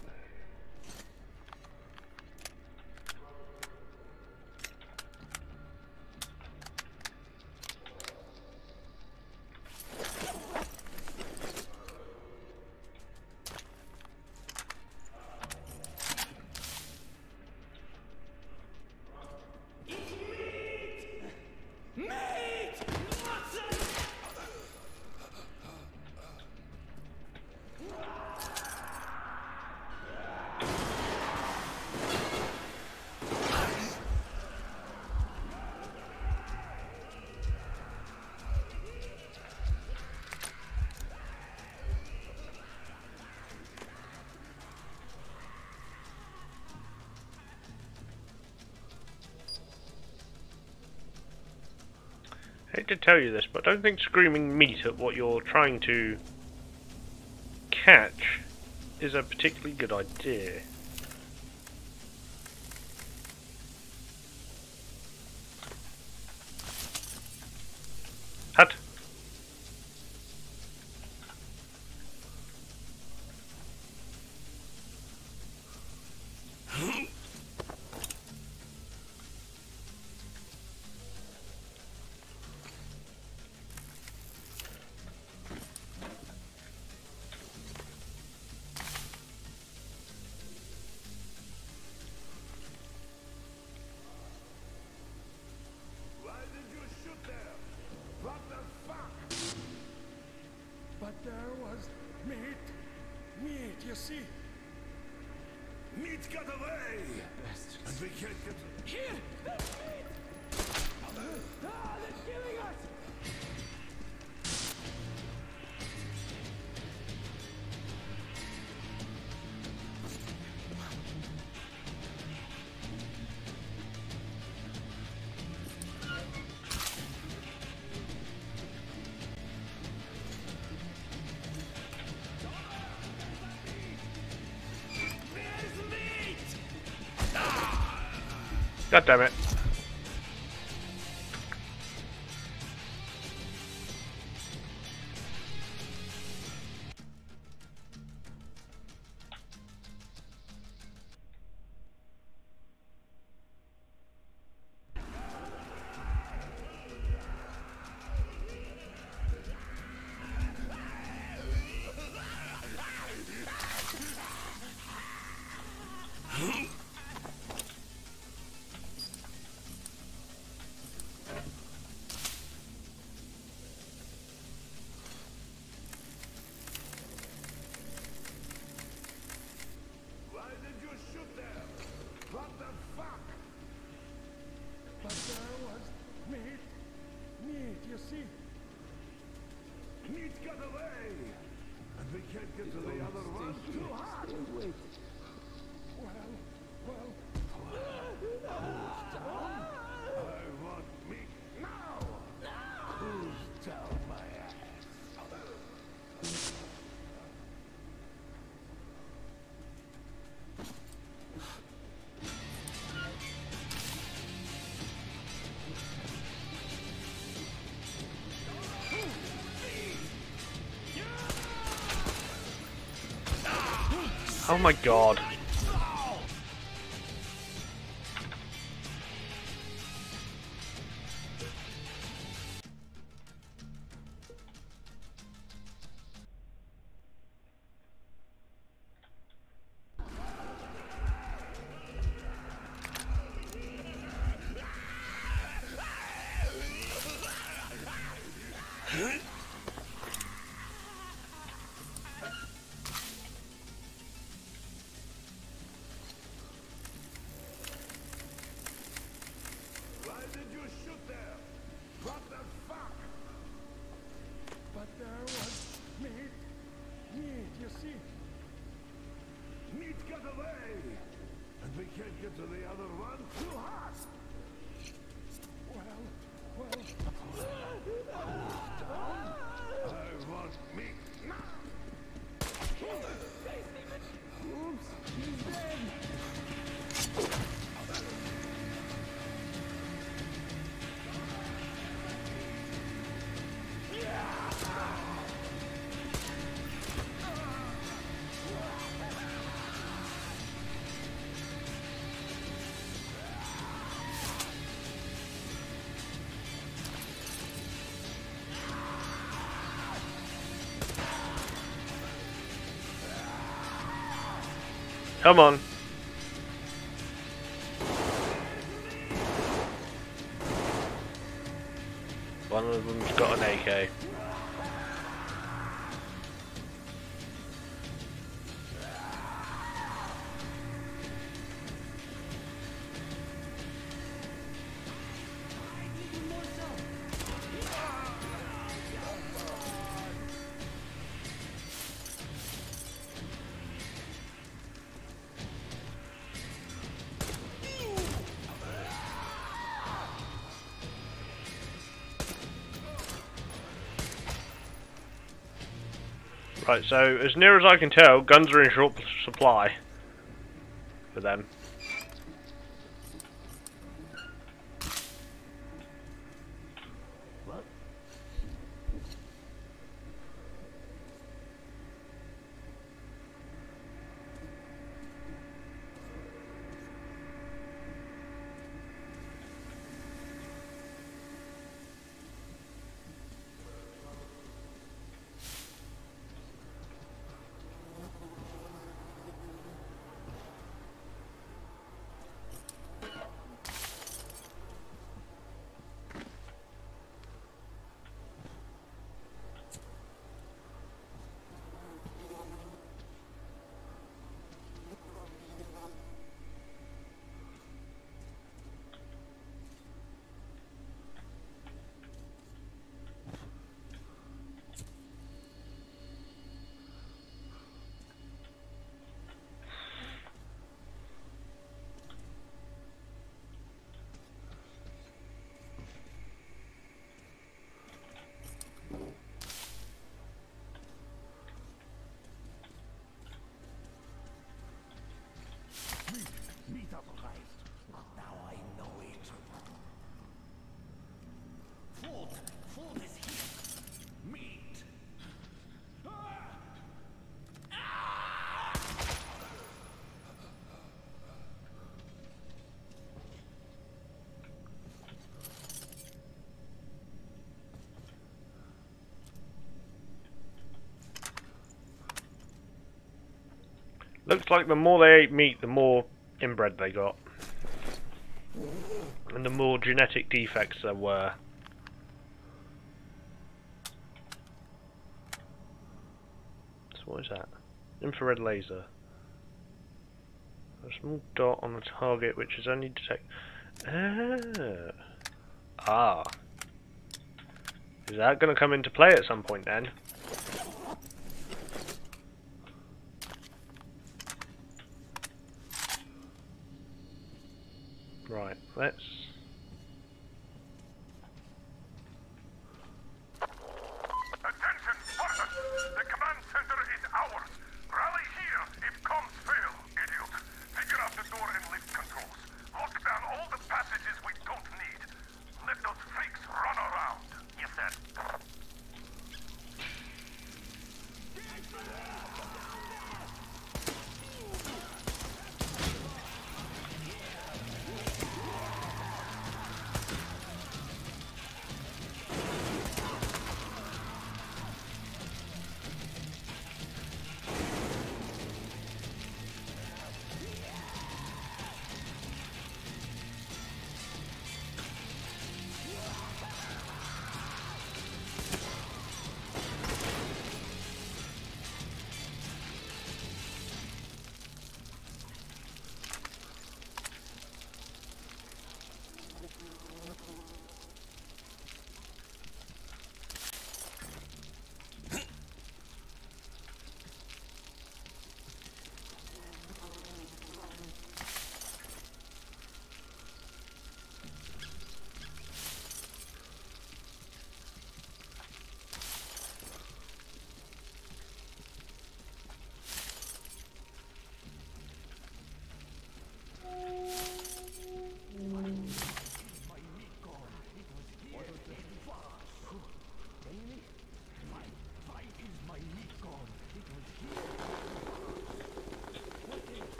I hate to tell you this, but I don't think screaming meat at what you're trying to catch is a particularly good idea. Hut. You see? Meat got away! And we can't get... Here! They're killing us! God damn it. Oh my god. the way! And we can't get to the other one too hot! I want meat now! Oops, he's dead! Come on. One of them's got an AK. Right, so as near as I can tell, guns are in short supply for them. Meat arrived. Now I know it. Food! Food is here! Meat! Looks like the more they ate meat, the more inbred they got. And the more genetic defects there were. So what is that? Infrared laser. A small dot on the target which is only detect. Ah. Is that going to come into play at some point then? Right, let's... Attention, Spartans! The command center is ours! Rally here if comms fail, idiot! Figure out the door and lift controls. Lock down all the passages we don't need. Let those freaks run around. Yes, sir.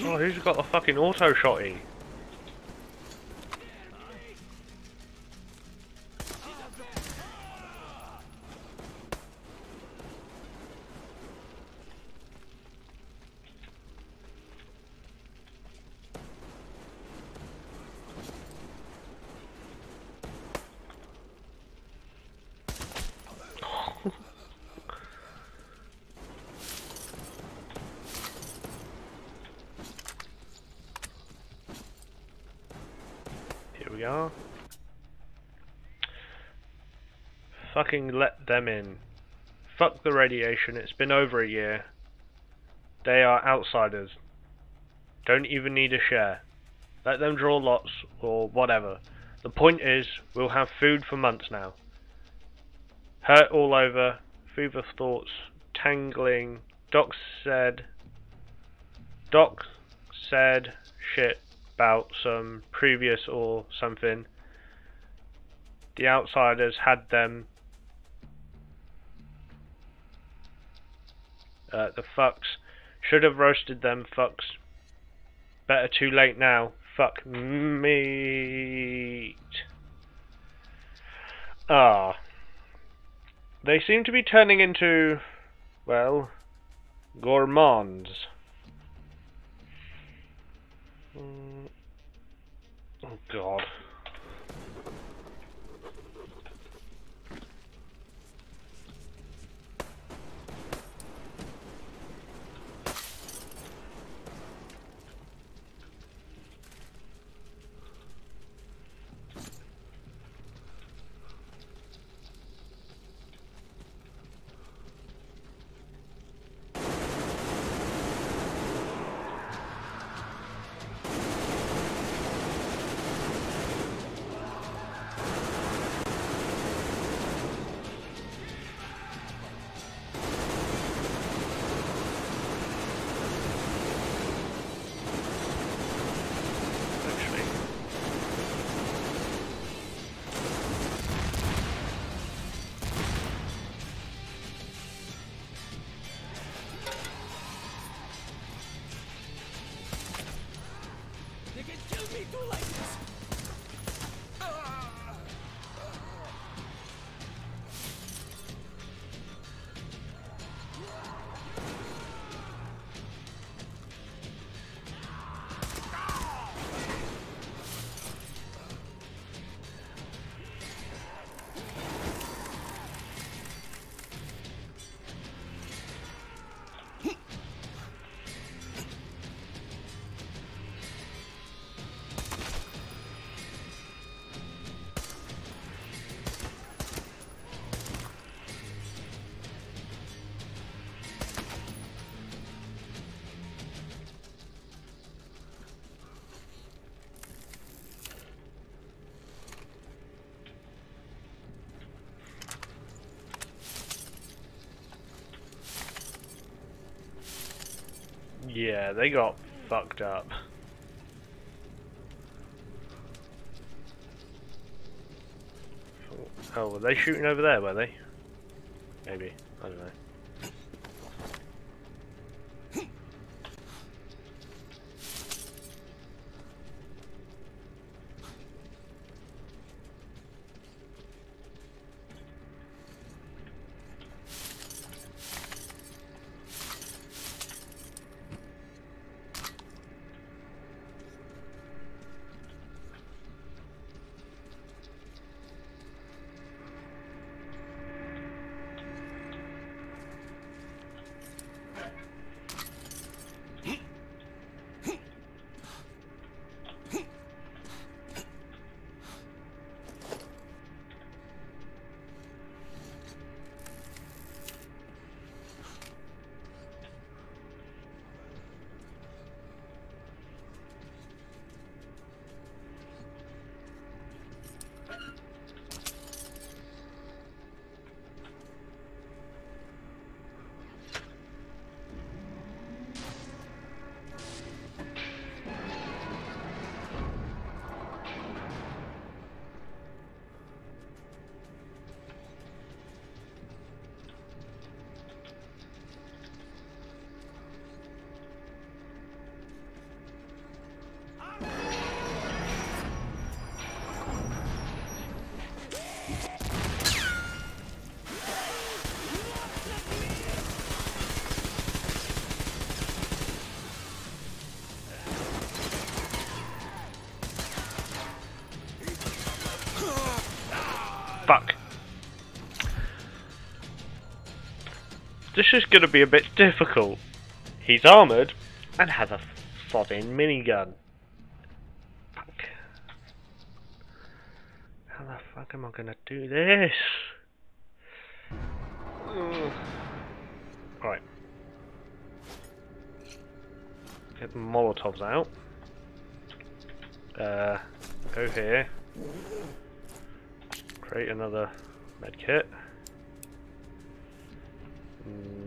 Oh, who's got the fucking auto shotty? Here we are. Fucking let them in. Fuck the radiation, it's been over a year. They are outsiders. Don't even need a share. Let them draw lots, or whatever. The point is, we'll have food for months now. Hurt all over, fever thoughts, tangling. Doc said shit about some previous or something. The outsiders had them. The fucks. Should have roasted them fucks. Better too late now. Fuck meat. Ah. They seem to be turning into, well, gourmands. Oh god. They can kill me too like this. Yeah, they got fucked up. Oh, were they shooting over there, were they? Maybe. I don't know. This is going to be a bit difficult. He's armoured and has a sodding minigun. Fuck. How the fuck am I going to do this? Right. Get the Molotovs out. Go here. Create another medkit.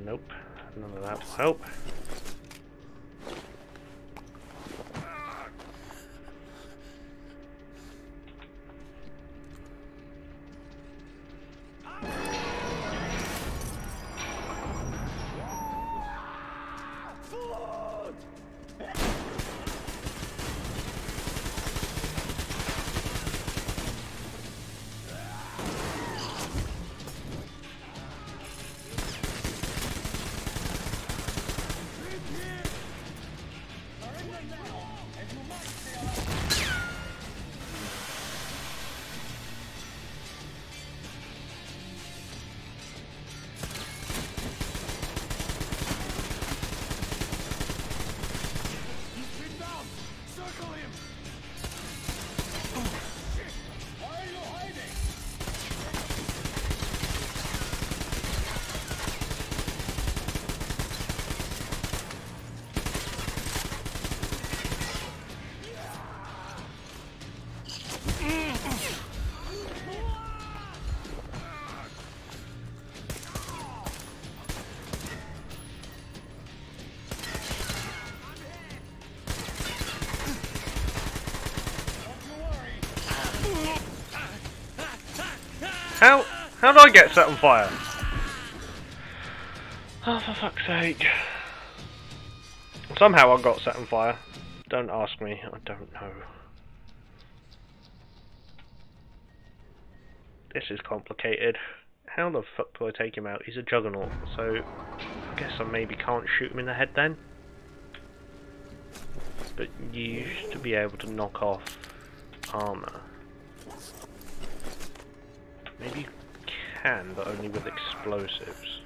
Nope, none of that will help. How did I get set on fire? Oh, for fuck's sake. Somehow I got set on fire. Don't ask me, I don't know. This is complicated. How the fuck do I take him out? He's a juggernaut, so I guess I maybe can't shoot him in the head then. But you used to be able to knock off armor. Maybe you can, but only with explosives.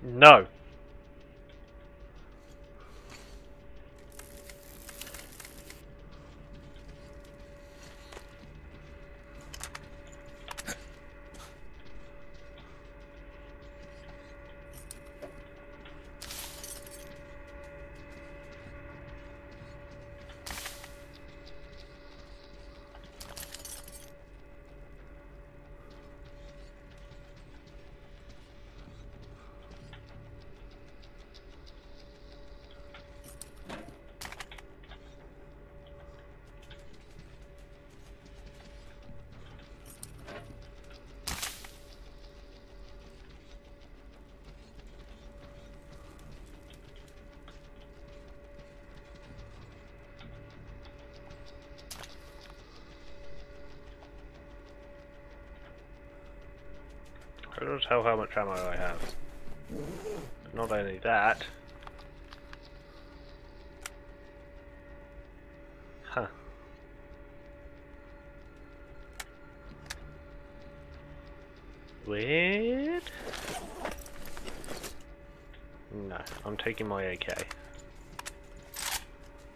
No. I don't tell how much ammo I have. Not only that. Huh. weird. No, I'm taking my AK.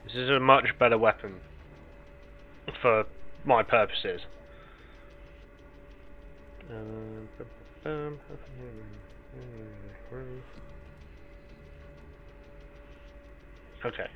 This is a much better weapon for my purposes. Okay.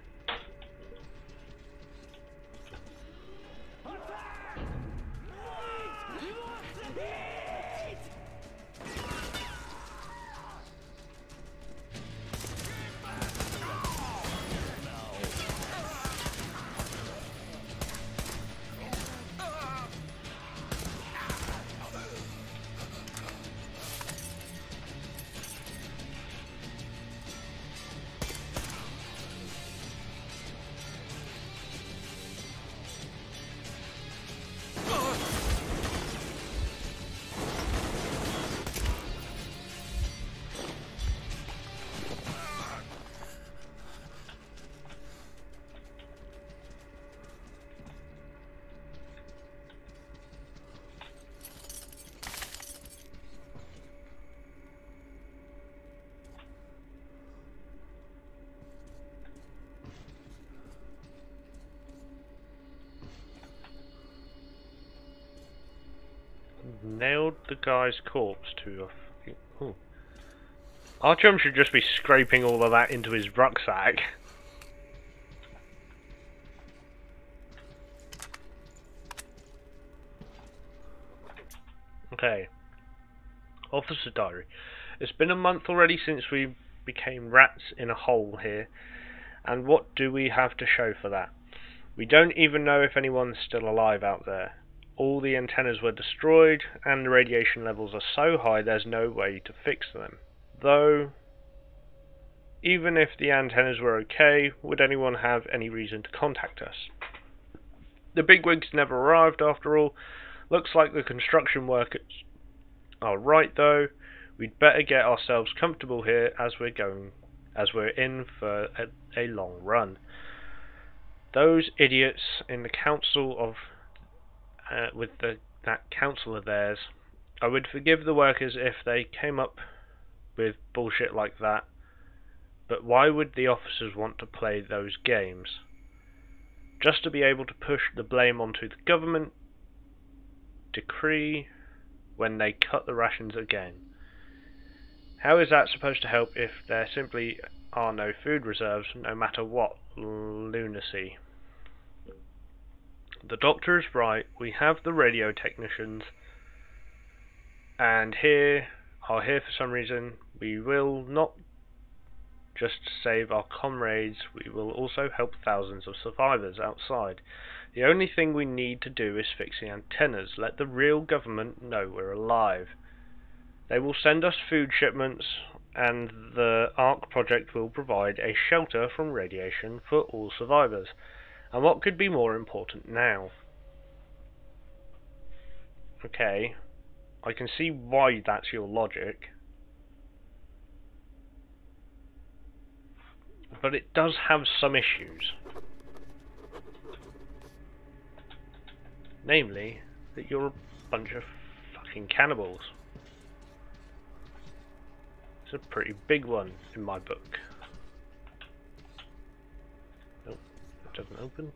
Nailed the guy's corpse to a fucking... Ooh. Our chum should just be scraping all of that into his rucksack. Okay. Officer diary. It's been a month already since we became rats in a hole here. And what do we have to show for that? We don't even know if anyone's still alive out there. All the antennas were destroyed, and the radiation levels are so high there's no way to fix them. Though, even if the antennas were okay, would anyone have any reason to contact us? The bigwigs never arrived after all. Looks like the construction workers are right though. We'd better get ourselves comfortable here as we're in for a long run. Those idiots in the council of that council of theirs, I would forgive the workers if they came up with bullshit like that, but why would the officers want to play those games? Just to be able to push the blame onto the government decree when they cut the rations again. How is that supposed to help if there simply are no food reserves, no matter what lunacy? The doctor is right, we have the radio technicians, and are here for some reason. We will not just save our comrades, we will also help thousands of survivors outside. The only thing we need to do is fix the antennas, let the real government know we're alive. They will send us food shipments, and the ARC project will provide a shelter from radiation for all survivors. And what could be more important now? Okay, I can see why that's your logic. But it does have some issues. Namely, that you're a bunch of fucking cannibals. It's a pretty big one in my book. Nope, it doesn't open.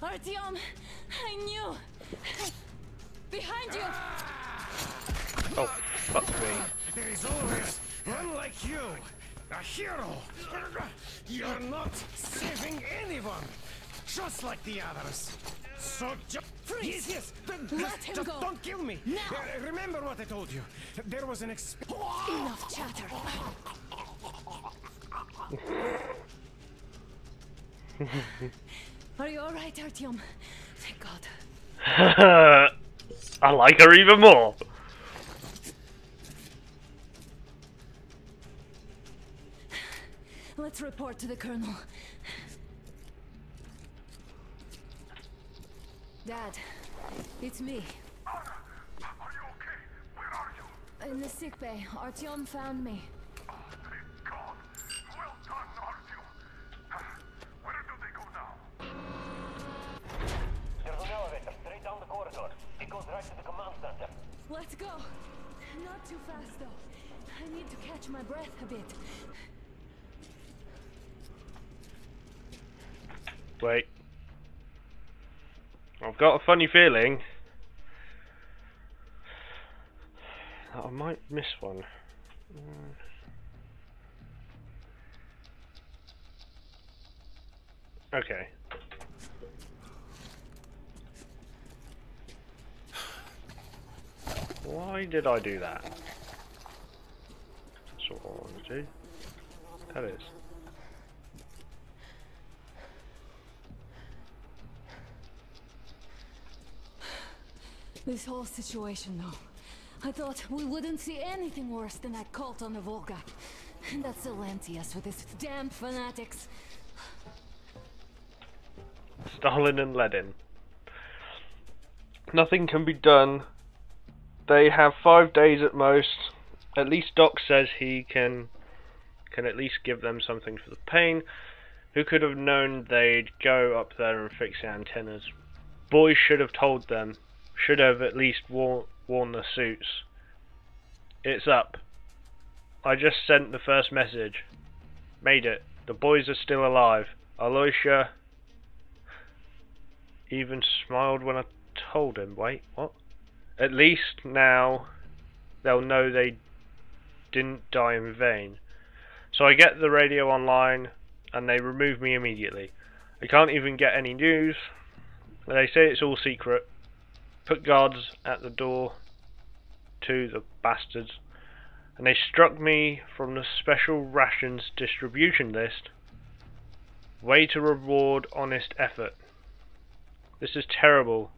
Artyom, I knew! Behind you! Oh, fuck me. There is always one like you, a hero. You're not saving anyone, just like the others. So Freeze! Yes, Let him just go. don't kill me. Now. Remember what I told you. There was an Enough chatter. Are you alright, Artyom? Thank God. I like her even more. Let's report to the Colonel. Dad, it's me. Are you okay? Where are you? In the sickbay, Artyom found me. Oh, thank God. Well done, Artyom. Where do they go now? There's an elevator straight down the corridor. It goes right to the command center. Let's go. Not too fast, though. I need to catch my breath a bit. Wait. I've got a funny feeling that I might miss one. Okay. Why did I do that? That's what I want to do. That is. This whole situation, though. I thought we wouldn't see anything worse than that cult on the Volga. And that's Silentius with his damn fanatics. Stalin and Lenin. Nothing can be done. They have 5 days at most. At least Doc says he can at least give them something for the pain. Who could have known they'd go up there and fix the antennas? Boys should have told them. Should have at least worn the suits. It's up. I just sent the first message. Made it. The boys are still alive. Aloysia even smiled when I told him. Wait, what? At least now they'll know they didn't die in vain. So I get the radio online and they remove me immediately. I can't even get any news. They say it's all secret. Put guards at the door to the bastards. And they struck me from the special rations distribution list. Way to reward honest effort. This is terrible.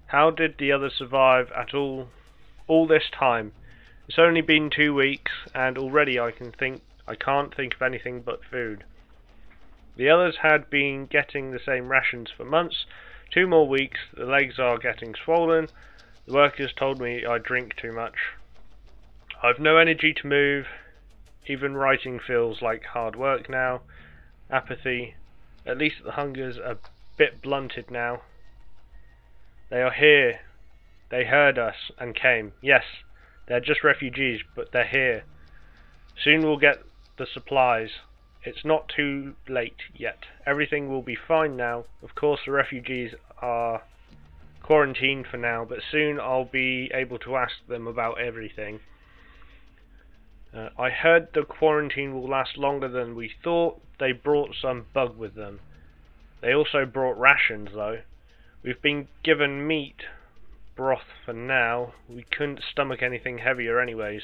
How did the others survive at all this time? It's only been 2 weeks and already I can't think of anything but food. The others had been getting the same rations for months. 2 more weeks, the legs are getting swollen. The workers told me I drink too much. I've no energy to move. Even writing feels like hard work now. Apathy. At least the hunger's a bit blunted now. They are here. They heard us and came. Yes, they're just refugees, but they're here. Soon we'll get the supplies. It's not too late yet. Everything will be fine now. Of course the refugees are quarantined for now, but soon I'll be able to ask them about everything. I heard the quarantine will last longer than we thought. They brought some bug with them. They also brought rations though. We've been given meat broth for now. We couldn't stomach anything heavier anyways.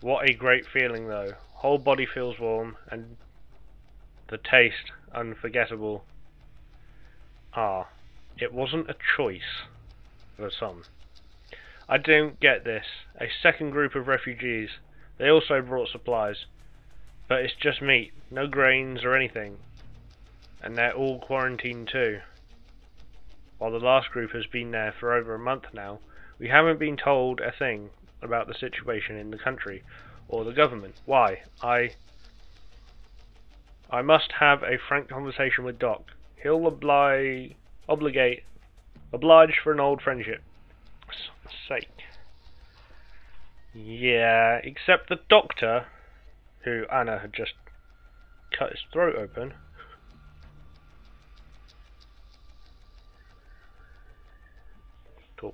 What a great feeling though. Whole body feels warm and the taste unforgettable. Ah, it wasn't a choice for some. I don't get this. A second group of refugees. They also brought supplies. But it's just meat. No grains or anything. And they're all quarantined too. While the last group has been there for over a month now, we haven't been told a thing about the situation in the country or the government. Why? I must have a frank conversation with Doc. He'll oblige for an old friendship. For sake. Yeah, except the doctor, who Anna had just cut his throat open. Cool.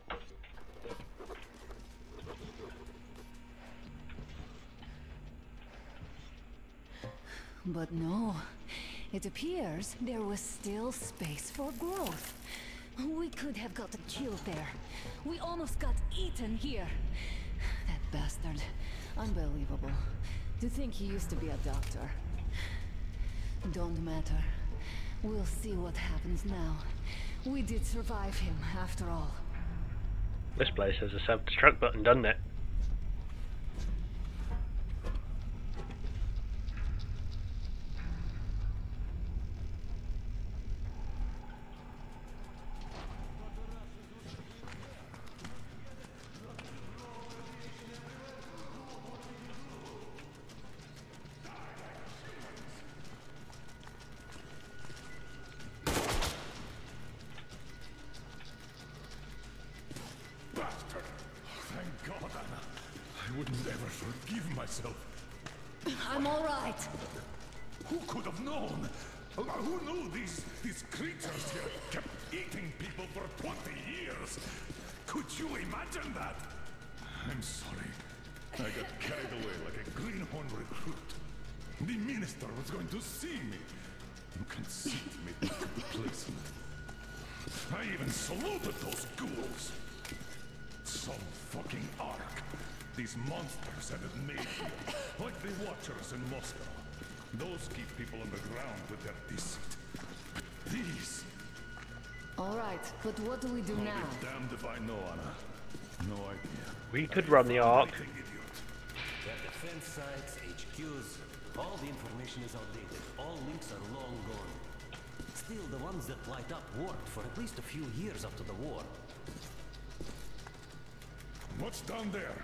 But no, it appears there was still space for growth. We could have gotten killed there. We almost got eaten here. That bastard. Unbelievable. To think he used to be a doctor. Don't matter. We'll see what happens now. We did survive him, after all. This place has a self-destruct button, doesn't it? Bastard! Thank God, Anna. I wouldn't ever forgive myself. I'm all right. Who could have known? Who knew these creatures here kept eating people for 20 years? Could you imagine that? I'm sorry. I got carried away like a greenhorn recruit. The minister was going to see me. Conceit made me complacent. I even saluted those ghouls. Some fucking ark. These monsters had it made here, like the Watchers in Moscow. Those keep people underground with their deceit. These... All right, but what do we do I'll now? be damned if I know, Anna. No idea. We could run the Ark. Their defense sites, HQs, all the information is outdated. All links are long gone. Still, the ones that light up worked for at least a few years after the war. What's down there?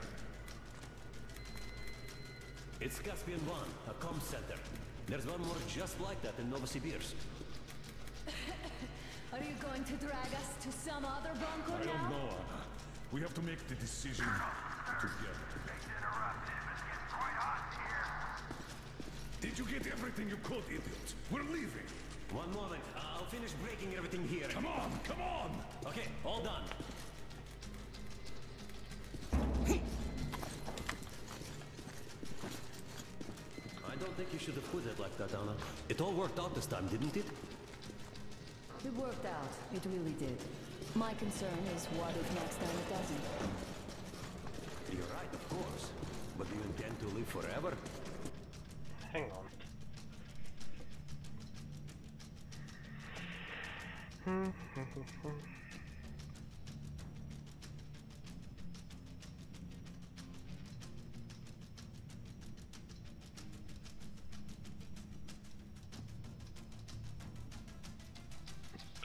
It's Caspian 1, a comm center. There's one more just like that in Novosibirsk. Are you going to drag us to some other bunker I now? don't know, Anna. We have to make the decision together. Did you get everything you could, idiot? We're leaving. One moment, I'll finish breaking everything here. Come on, come on! Okay, all done. I don't think you should have put it like that, Anna. It all worked out this time, didn't it? It worked out. It really did. My concern is what if next time it doesn't? You're right, of course. But do you intend to live forever? Hang on.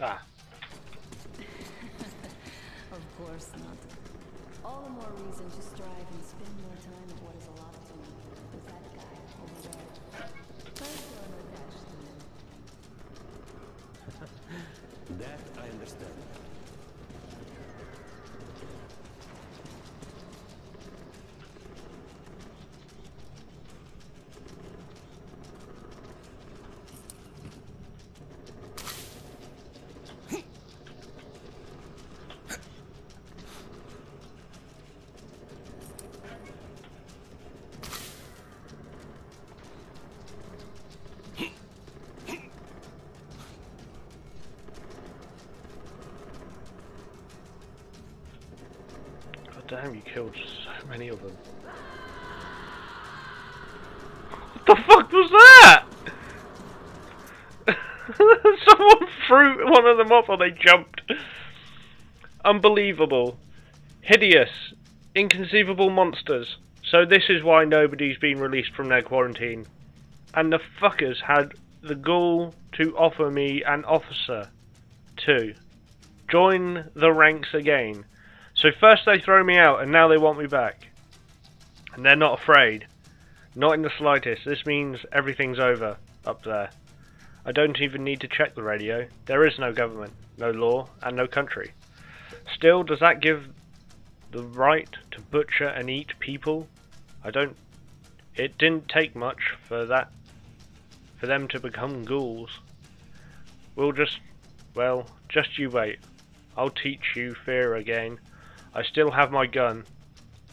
Ah. Of course not. All the more reason to strive and spend more time at what is allotted to me with that guy over there. Thanks for an attached to him. That I understand. Damn, you killed so many of them. What the fuck was that? Someone threw one of them off or they jumped. Unbelievable. Hideous. Inconceivable monsters. So this is why nobody's been released from their quarantine. And the fuckers had the gall to offer me an officer to join the ranks again. So first they throw me out and now they want me back. And they're not afraid. Not in the slightest. This means everything's over up there. I don't even need to check the radio. There is no government, no law, and no country. Still, does that give the right to butcher and eat people? It didn't take much for them to become ghouls. Just you wait. I'll teach you fear again. I still have my gun,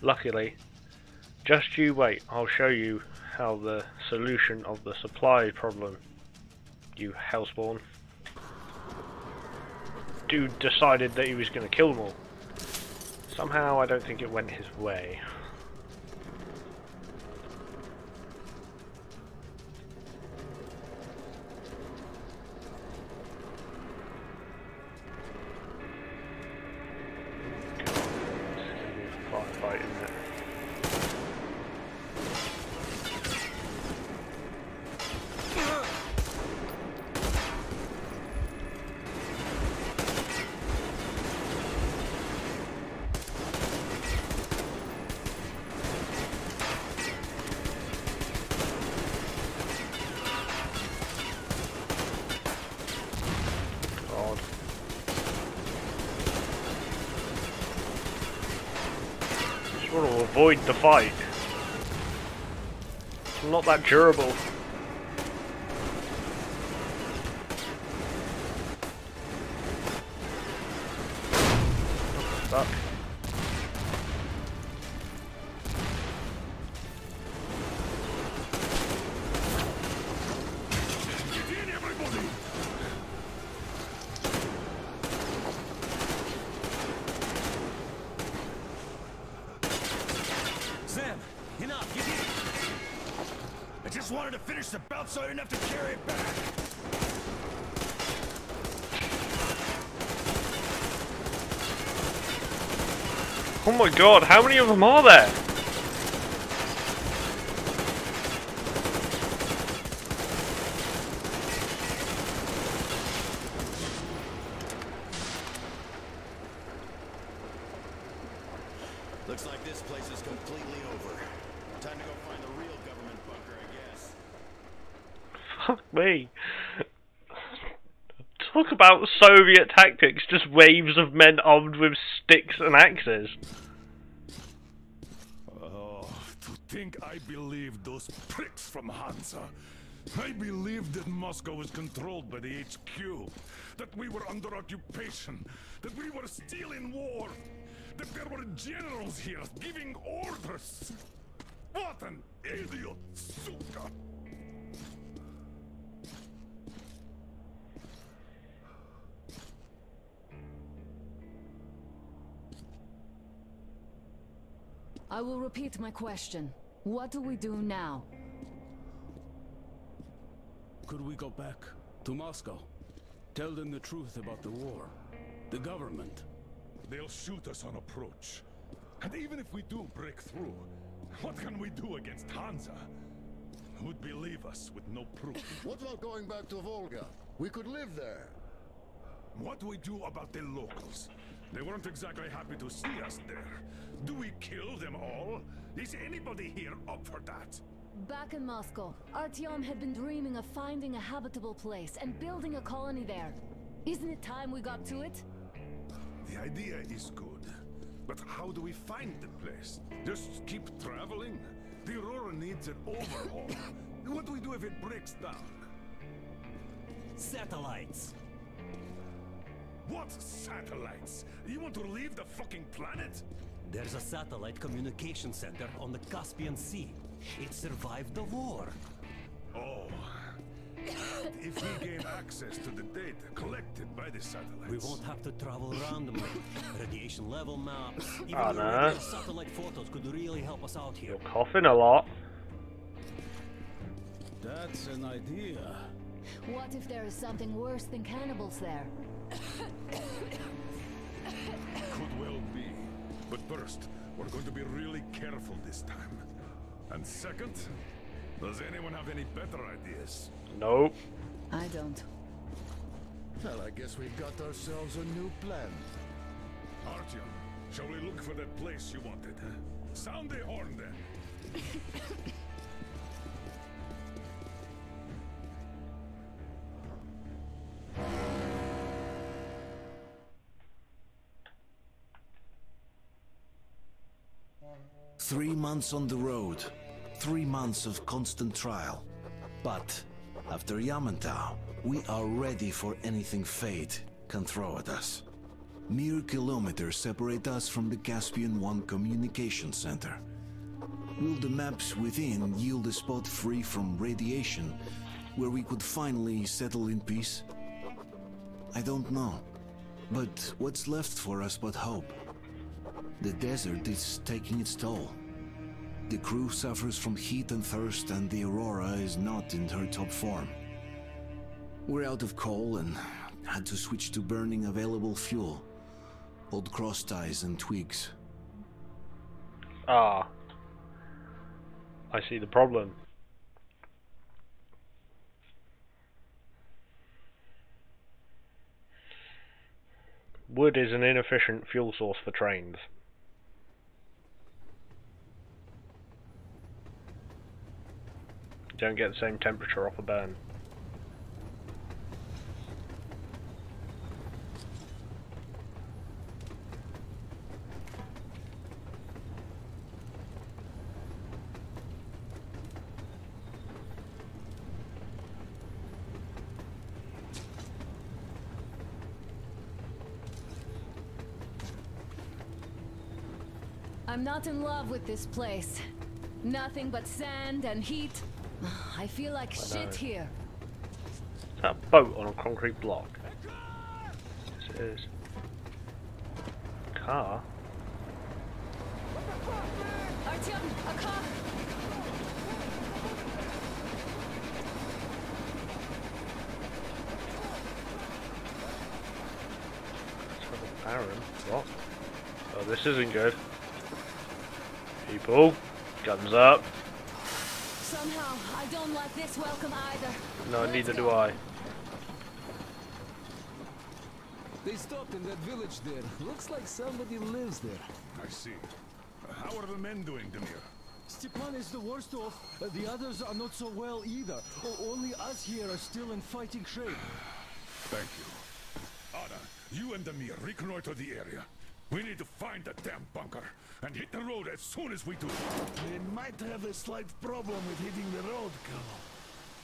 luckily. Just you wait, I'll show you how the solution of the supply problem, you hellspawn. Dude decided that he was going to kill them all. Somehow I don't think it went his way. want to avoid the fight. I'm not that durable. Fuck. Sam, enough, get in! I just wanted to finish the belt so I didn't have to carry it back. Oh my god, how many of them are there? Looks like this place is completely over. Time to go find the real government bunker, I guess. Fuck me. Talk about Soviet tactics, just waves of men armed with sticks and axes. Oh, to think I believed those pricks from Hansa. I believed that Moscow was controlled by the HQ, that we were under occupation, that we were still in war, that there were generals here giving orders. What an idiot, suka! I will repeat my question. What do we do now? Could we go back to Moscow? Tell them the truth about the war. The government. They'll shoot us on approach. And even if we do break through, what can we do against Hansa? Who'd believe us with no proof? What about going back to Volga? We could live there. What do we do about the locals? They weren't exactly happy to see us there. Do we kill them all? Is anybody here up for that? Back in Moscow, Artyom had been dreaming of finding a habitable place and building a colony there. Isn't it time we got to it? The idea is good. But how do we find the place? Just keep traveling? The Aurora needs an overhaul. What do we do if it breaks down? Satellites. What satellites? You want to leave the fucking planet? There's a satellite communication center on the Caspian Sea. It survived the war. Oh. If we gain access to the data collected by the satellites... We won't have to travel randomly. Radiation level maps, even Oh, the no. radio satellite photos could really help us out here. You're coughing a lot. That's an idea. What if there is something worse than cannibals there? Could well be. But first, we're going to be really careful this time. And second, does anyone have any better ideas? Nope. I don't. Well, I guess we've got ourselves a new plan. Artyom, shall we look for that place you wanted? Sound the horn then. 3 months on the road, 3 months of constant trial. But after Yamantau, we are ready for anything fate can throw at us. Mere kilometers separate us from the Caspian One communication center. Will the maps within yield a spot free from radiation where we could finally settle in peace? I don't know. But what's left for us but hope? The desert is taking its toll. The crew suffers from heat and thirst, and the Aurora is not in her top form. We're out of coal and had to switch to burning available fuel. Old cross ties and twigs. Ah. I see the problem. Wood is an inefficient fuel source for trains. You don't get the same temperature off a burn. I'm not in love with this place. Nothing but sand and heat. I feel like shit here. Is that a boat on a concrete block? Yes, it is. Car? Artyom, a car! Baron? What? Oh, this isn't good. People, guns up. Somehow, I don't like this welcome either. No, Let's neither go. do I. They stopped in that village there. Looks like somebody lives there. I see. How are the men doing, Demir? Stepan is the worst off. The others are not so well either. Only us here are still in fighting shape. Thank you. Anna, you and Demir reconnoiter the area. We need to find the damn bunker and hit the road as soon as we do. We might have a slight problem with hitting the road, Colonel.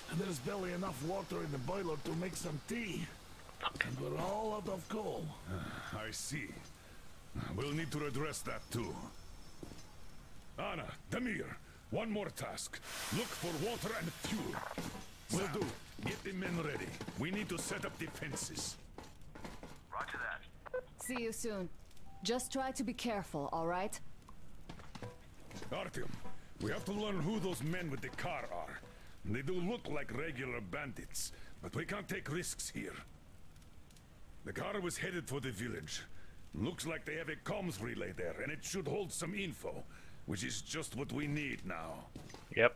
And there's barely enough water in the boiler to make some tea. And we're all out of coal. I see. We'll need to address that too. Anna, Demir, one more task. Look for water and fuel. Will do. Get the men ready. We need to set up defenses. Roger that. See you soon. Just try to be careful, alright? Artyom, we have to learn who those men with the car are. They do look like regular bandits, but we can't take risks here. The car was headed for the village. Looks like they have a comms relay there, and it should hold some info, which is just what we need now. Yep.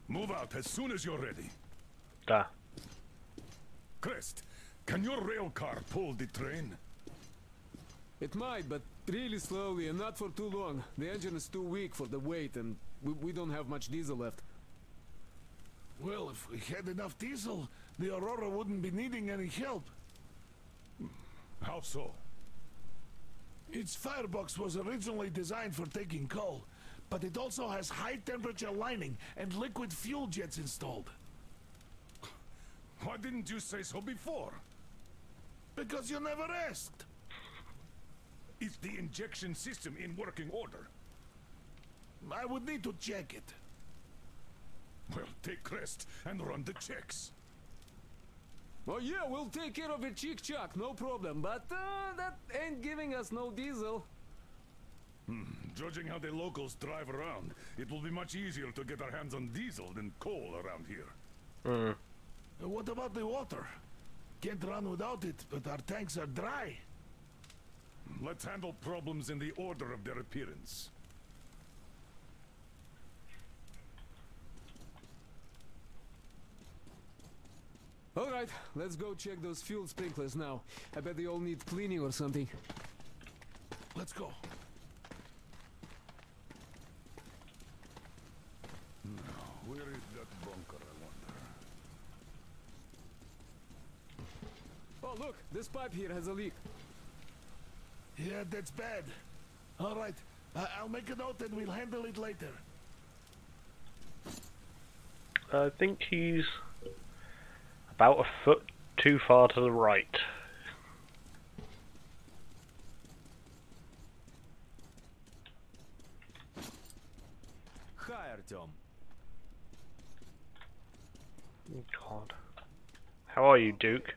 Move out as soon as you're ready. Da. Crest, can your rail car pull the train? It might, but really slowly and not for too long. The engine is too weak for the weight, and we don't have much diesel left. Well, if we had enough diesel, the Aurora wouldn't be needing any help. How so? Its firebox was originally designed for taking coal, but it also has high-temperature lining and liquid fuel jets installed. Why didn't you say so before? Because you never asked. Is the injection system in working order? I would need to check it. Well, take Crest and run the checks. Oh yeah, we'll take care of it, chick-chock, no problem. But that ain't giving us no diesel. Judging how the locals drive around, it will be much easier to get our hands on diesel than coal around here. What about the water? Can't run without it, but our tanks are dry. Let's handle problems in the order of their appearance. Alright, let's go check those fuel sprinklers now. I bet they all need cleaning or something. Let's go. Now, where is that bunker, I wonder? Oh look, this pipe here has a leak. Yeah, that's bad. All right, I'll make a note and we'll handle it later. I think he's about a foot too far to the right. Hi, Artyom. God. How are you, Duke?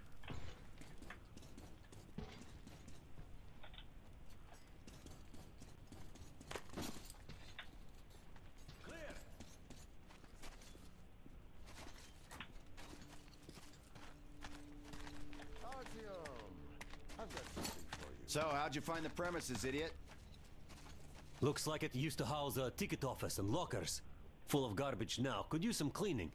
So, how'd you find the premises, idiot? Looks like it used to house a ticket office and lockers. Full of garbage now. Could use some cleaning.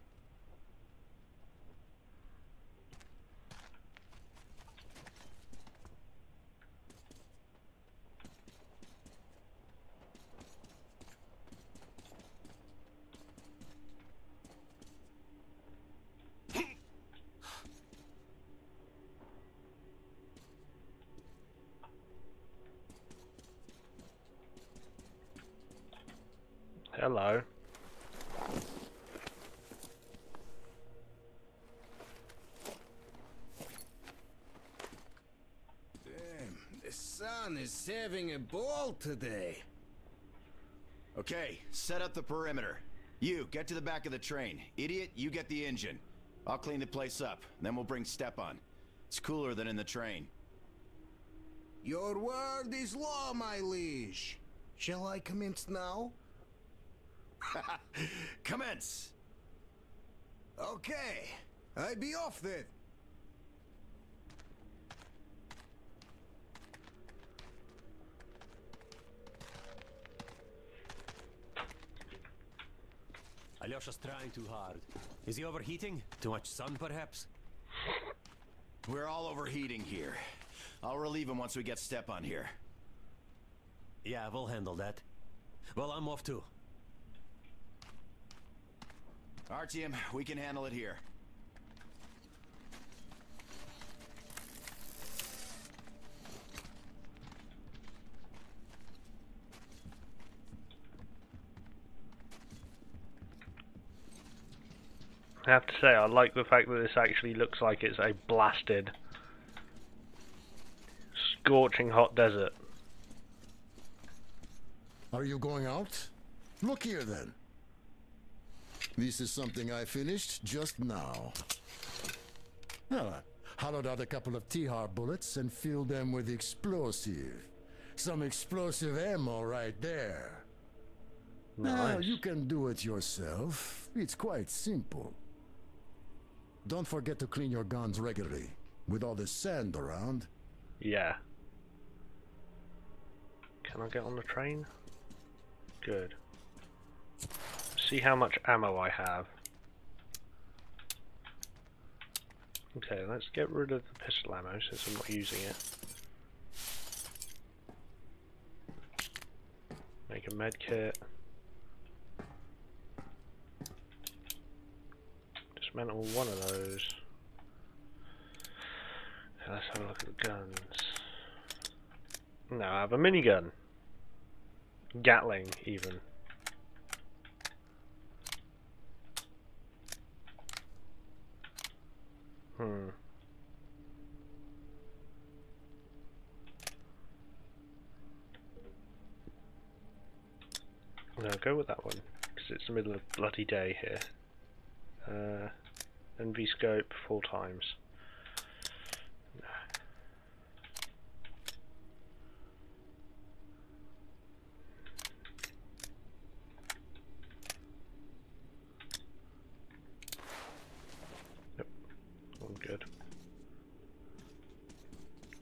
Hello. Damn, the sun is having a ball today. Okay, set up the perimeter. You, get to the back of the train. Idiot, you get the engine. I'll clean the place up, then we'll bring Stepan. It's cooler than in the train. Your word is law, my liege. Shall I commence now? Commence! Okay, I be off then. Alyosha's trying too hard. Is he overheating? Too much sun, perhaps? We're all overheating here. I'll relieve him once we get Stepan here. Yeah, we'll handle that. Well, I'm off too. Artyom, we can handle it here. I have to say, I like the fact that this actually looks like it's a blasted, scorching hot desert. Are you going out? Look here then. This is something I finished just now. Well, I hollowed out a couple of T-Har bullets and filled them with explosive. Some explosive ammo right there. Now, you can do it yourself. It's quite simple. Don't forget to clean your guns regularly. With all this sand around. Yeah. Can I get on the train? Good. See how much ammo I have. Okay, let's get rid of the pistol ammo since I'm not using it. Make a med kit. Dismantle one of those. Okay, let's have a look at the guns. No, I have a minigun. Gatling, even. No, go with that one, because it's the middle of the bloody day here. NV scope 4 times. Yep, all good.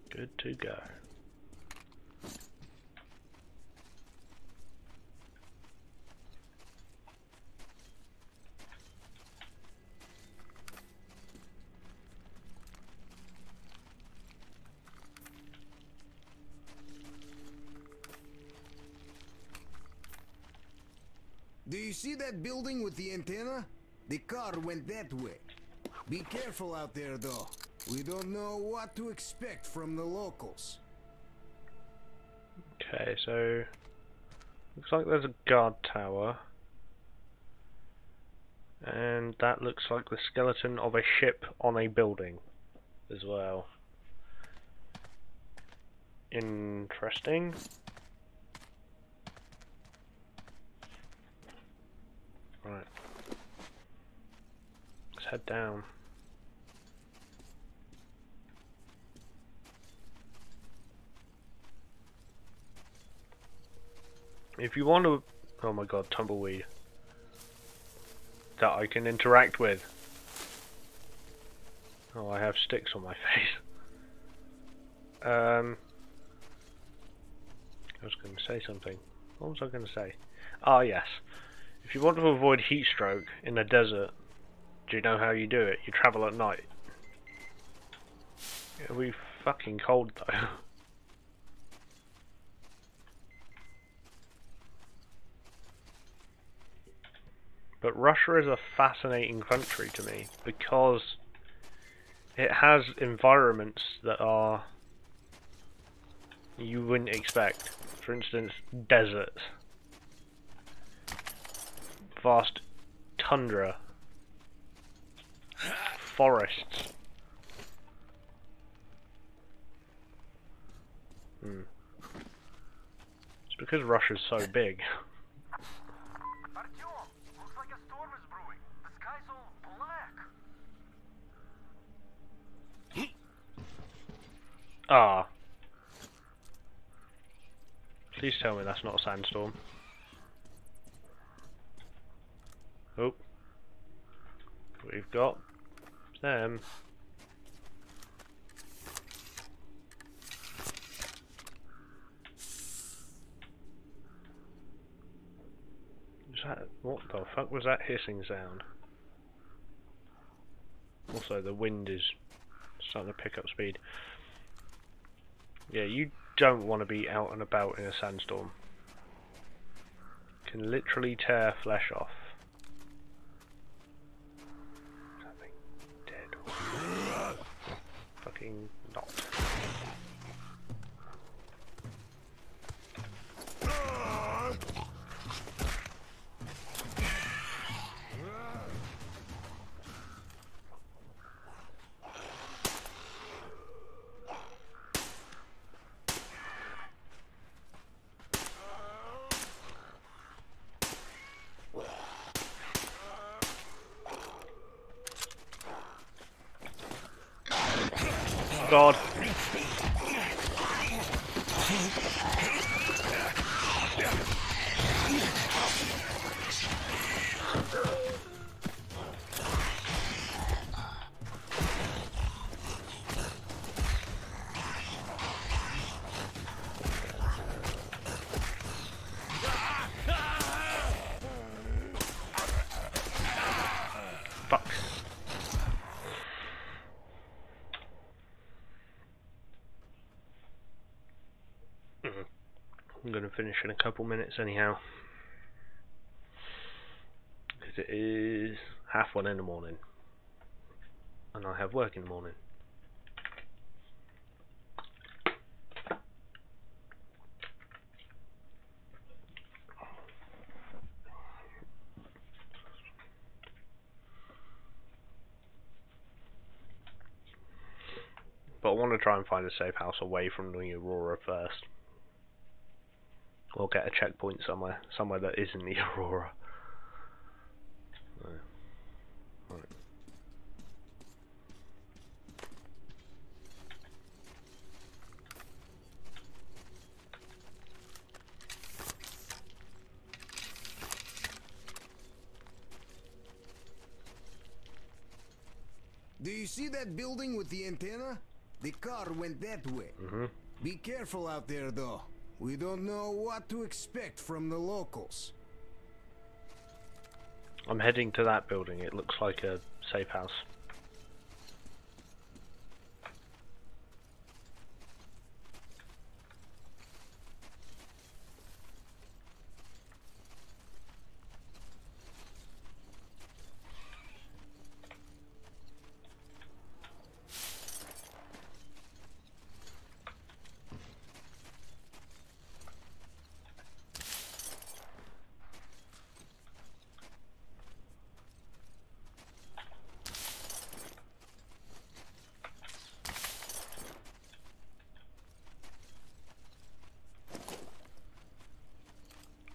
Good to go. Do you see that building with the antenna? The car went that way. Be careful out there, though. We don't know what to expect from the locals. Okay, so looks like there's a guard tower, and that looks like the skeleton of a ship on a building as well. Interesting. Right, let's head down. If you want to... Oh my god, tumbleweed. That I can interact with. Oh, I have sticks on my face. I was going to say something. What was I going to say? Ah, yes. If you want to avoid heat stroke in the desert, do you know how you do it? You travel at night. It'll be fucking cold though. But Russia is a fascinating country to me because it has environments that are you wouldn't expect. For instance, deserts, vast tundra, forests. It's because Russia's so big. Ah. Please tell me that's not a sandstorm. Oh. We've got them. What the fuck was that hissing sound? Also, the wind is starting to pick up speed. Yeah, you don't want to be out and about in a sandstorm. Can literally tear flesh off. Something dead. Fucking not. God. Fuck. I'm going to finish in a couple minutes anyhow, because it is 1:30 in the morning and I have work in the morning. But I want to try and find a safe house away from the Aurora first. Or get a checkpoint somewhere that isn't the Aurora. Right. Do you see that building with the antenna? The car went that way. Be careful out there, though. We don't know what to expect from the locals. I'm heading to that building. It looks like a safe house.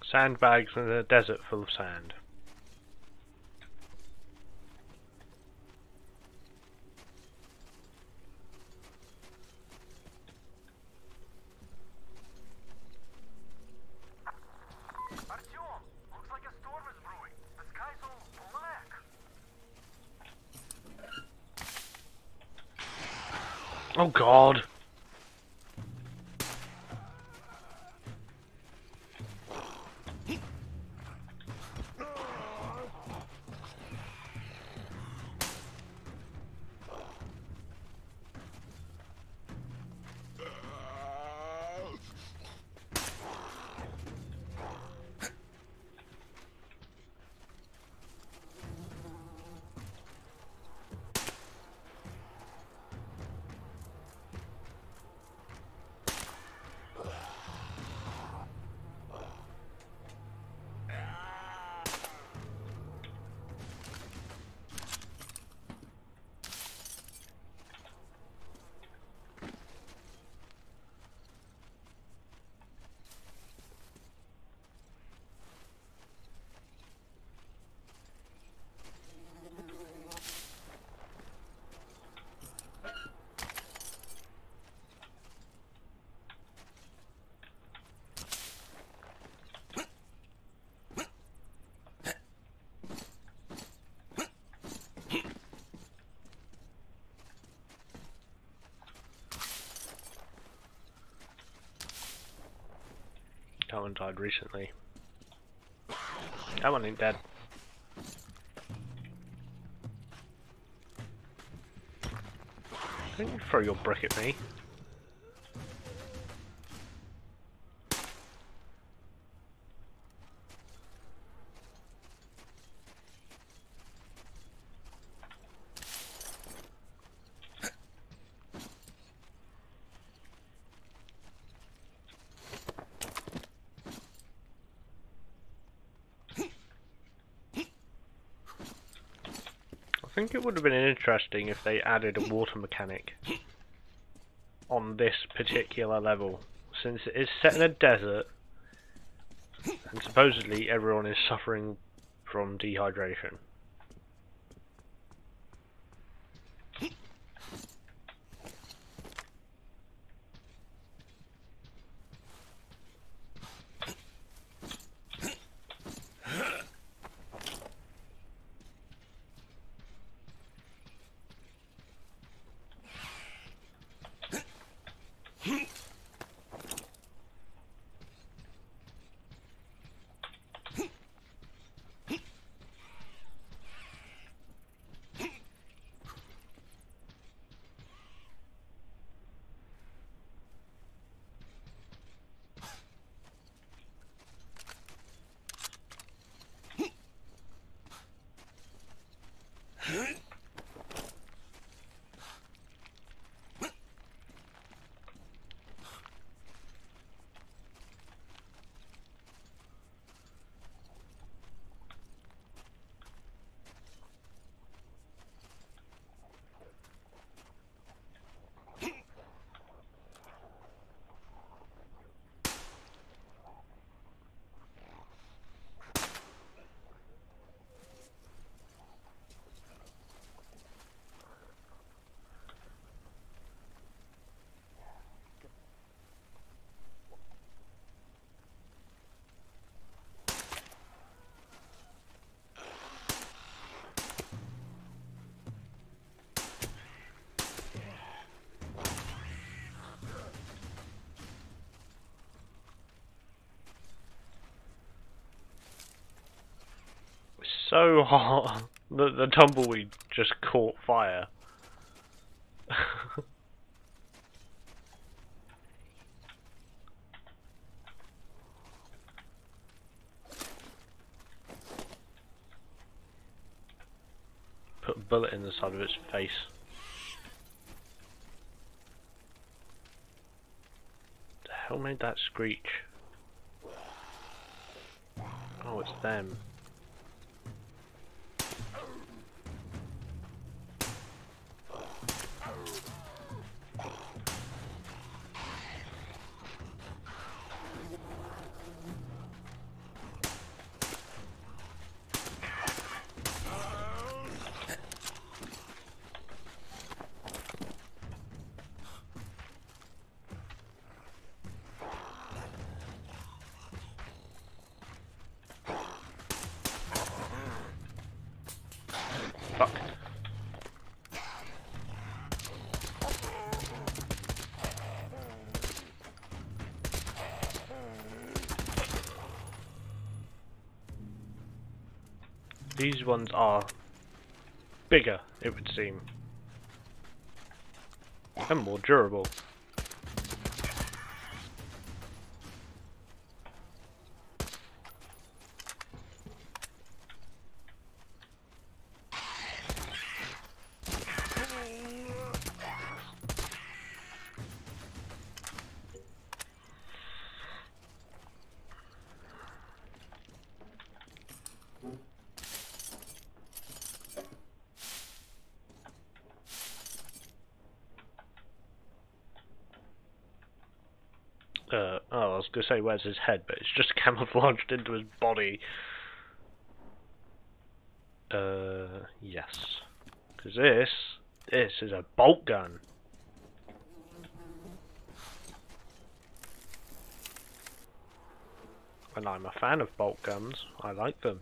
Sandbags in a desert full of sand. Looks like a storm is brewing. The sky's all black. Oh God. one died recently. That one ain't dead. Don't you throw your brick at me. I think it would have been interesting if they added a water mechanic on this particular level, since it is set in a desert and supposedly everyone is suffering from dehydration. So hot. The tumbleweed just caught fire. Put a bullet in the side of its face. The hell made that screech? Oh, it's them. Fuck. These ones are bigger, it would seem, and more durable. Oh, I was gonna say where's his head, but it's just camouflaged into his body. Yes. Because this is a bolt gun. And I'm a fan of bolt guns. I like them.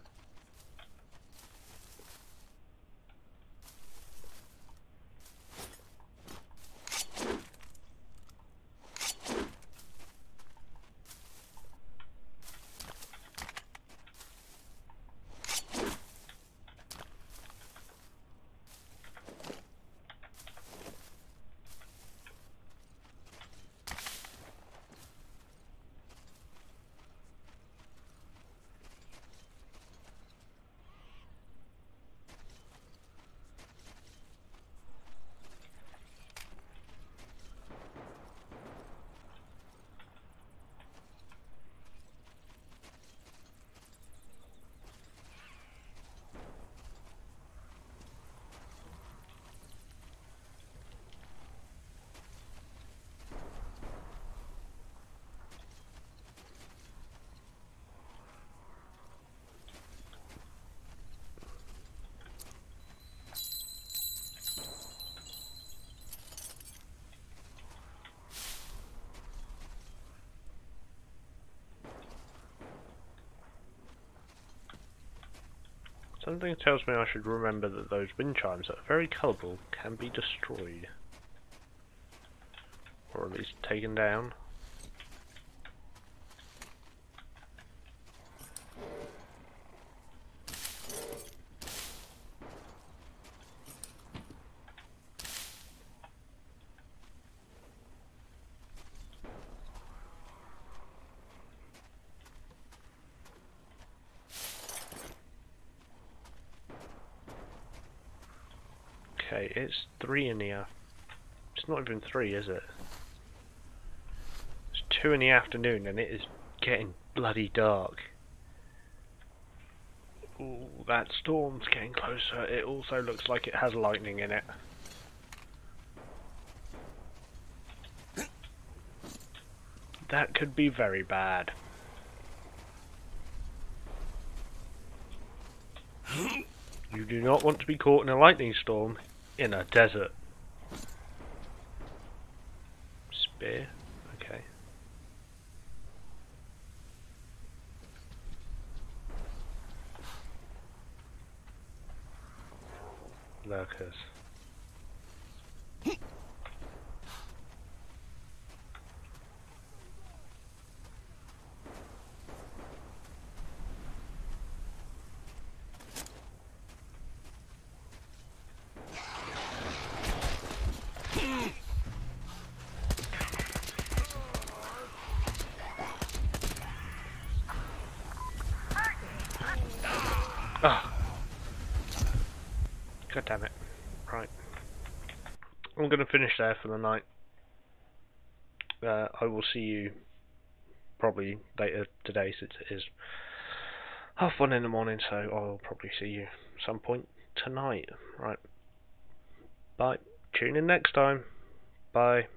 Something tells me I should remember that those wind chimes that are very colourful can be destroyed. Or at least taken down. Okay, it's 3 in the afternoon. It's not even 3, is it? It's 2 in the afternoon and it is getting bloody dark. Ooh, that storm's getting closer. It also looks like it has lightning in it. That could be very bad. You do not want to be caught in a lightning storm in a desert. Spear? Okay. Lurkers. Ah. God damn it. Right. I'm going to finish there for the night. I will see you probably later today since it is 1:30 in the morning, so I'll probably see you some point tonight. Right. Bye. Tune in next time. Bye.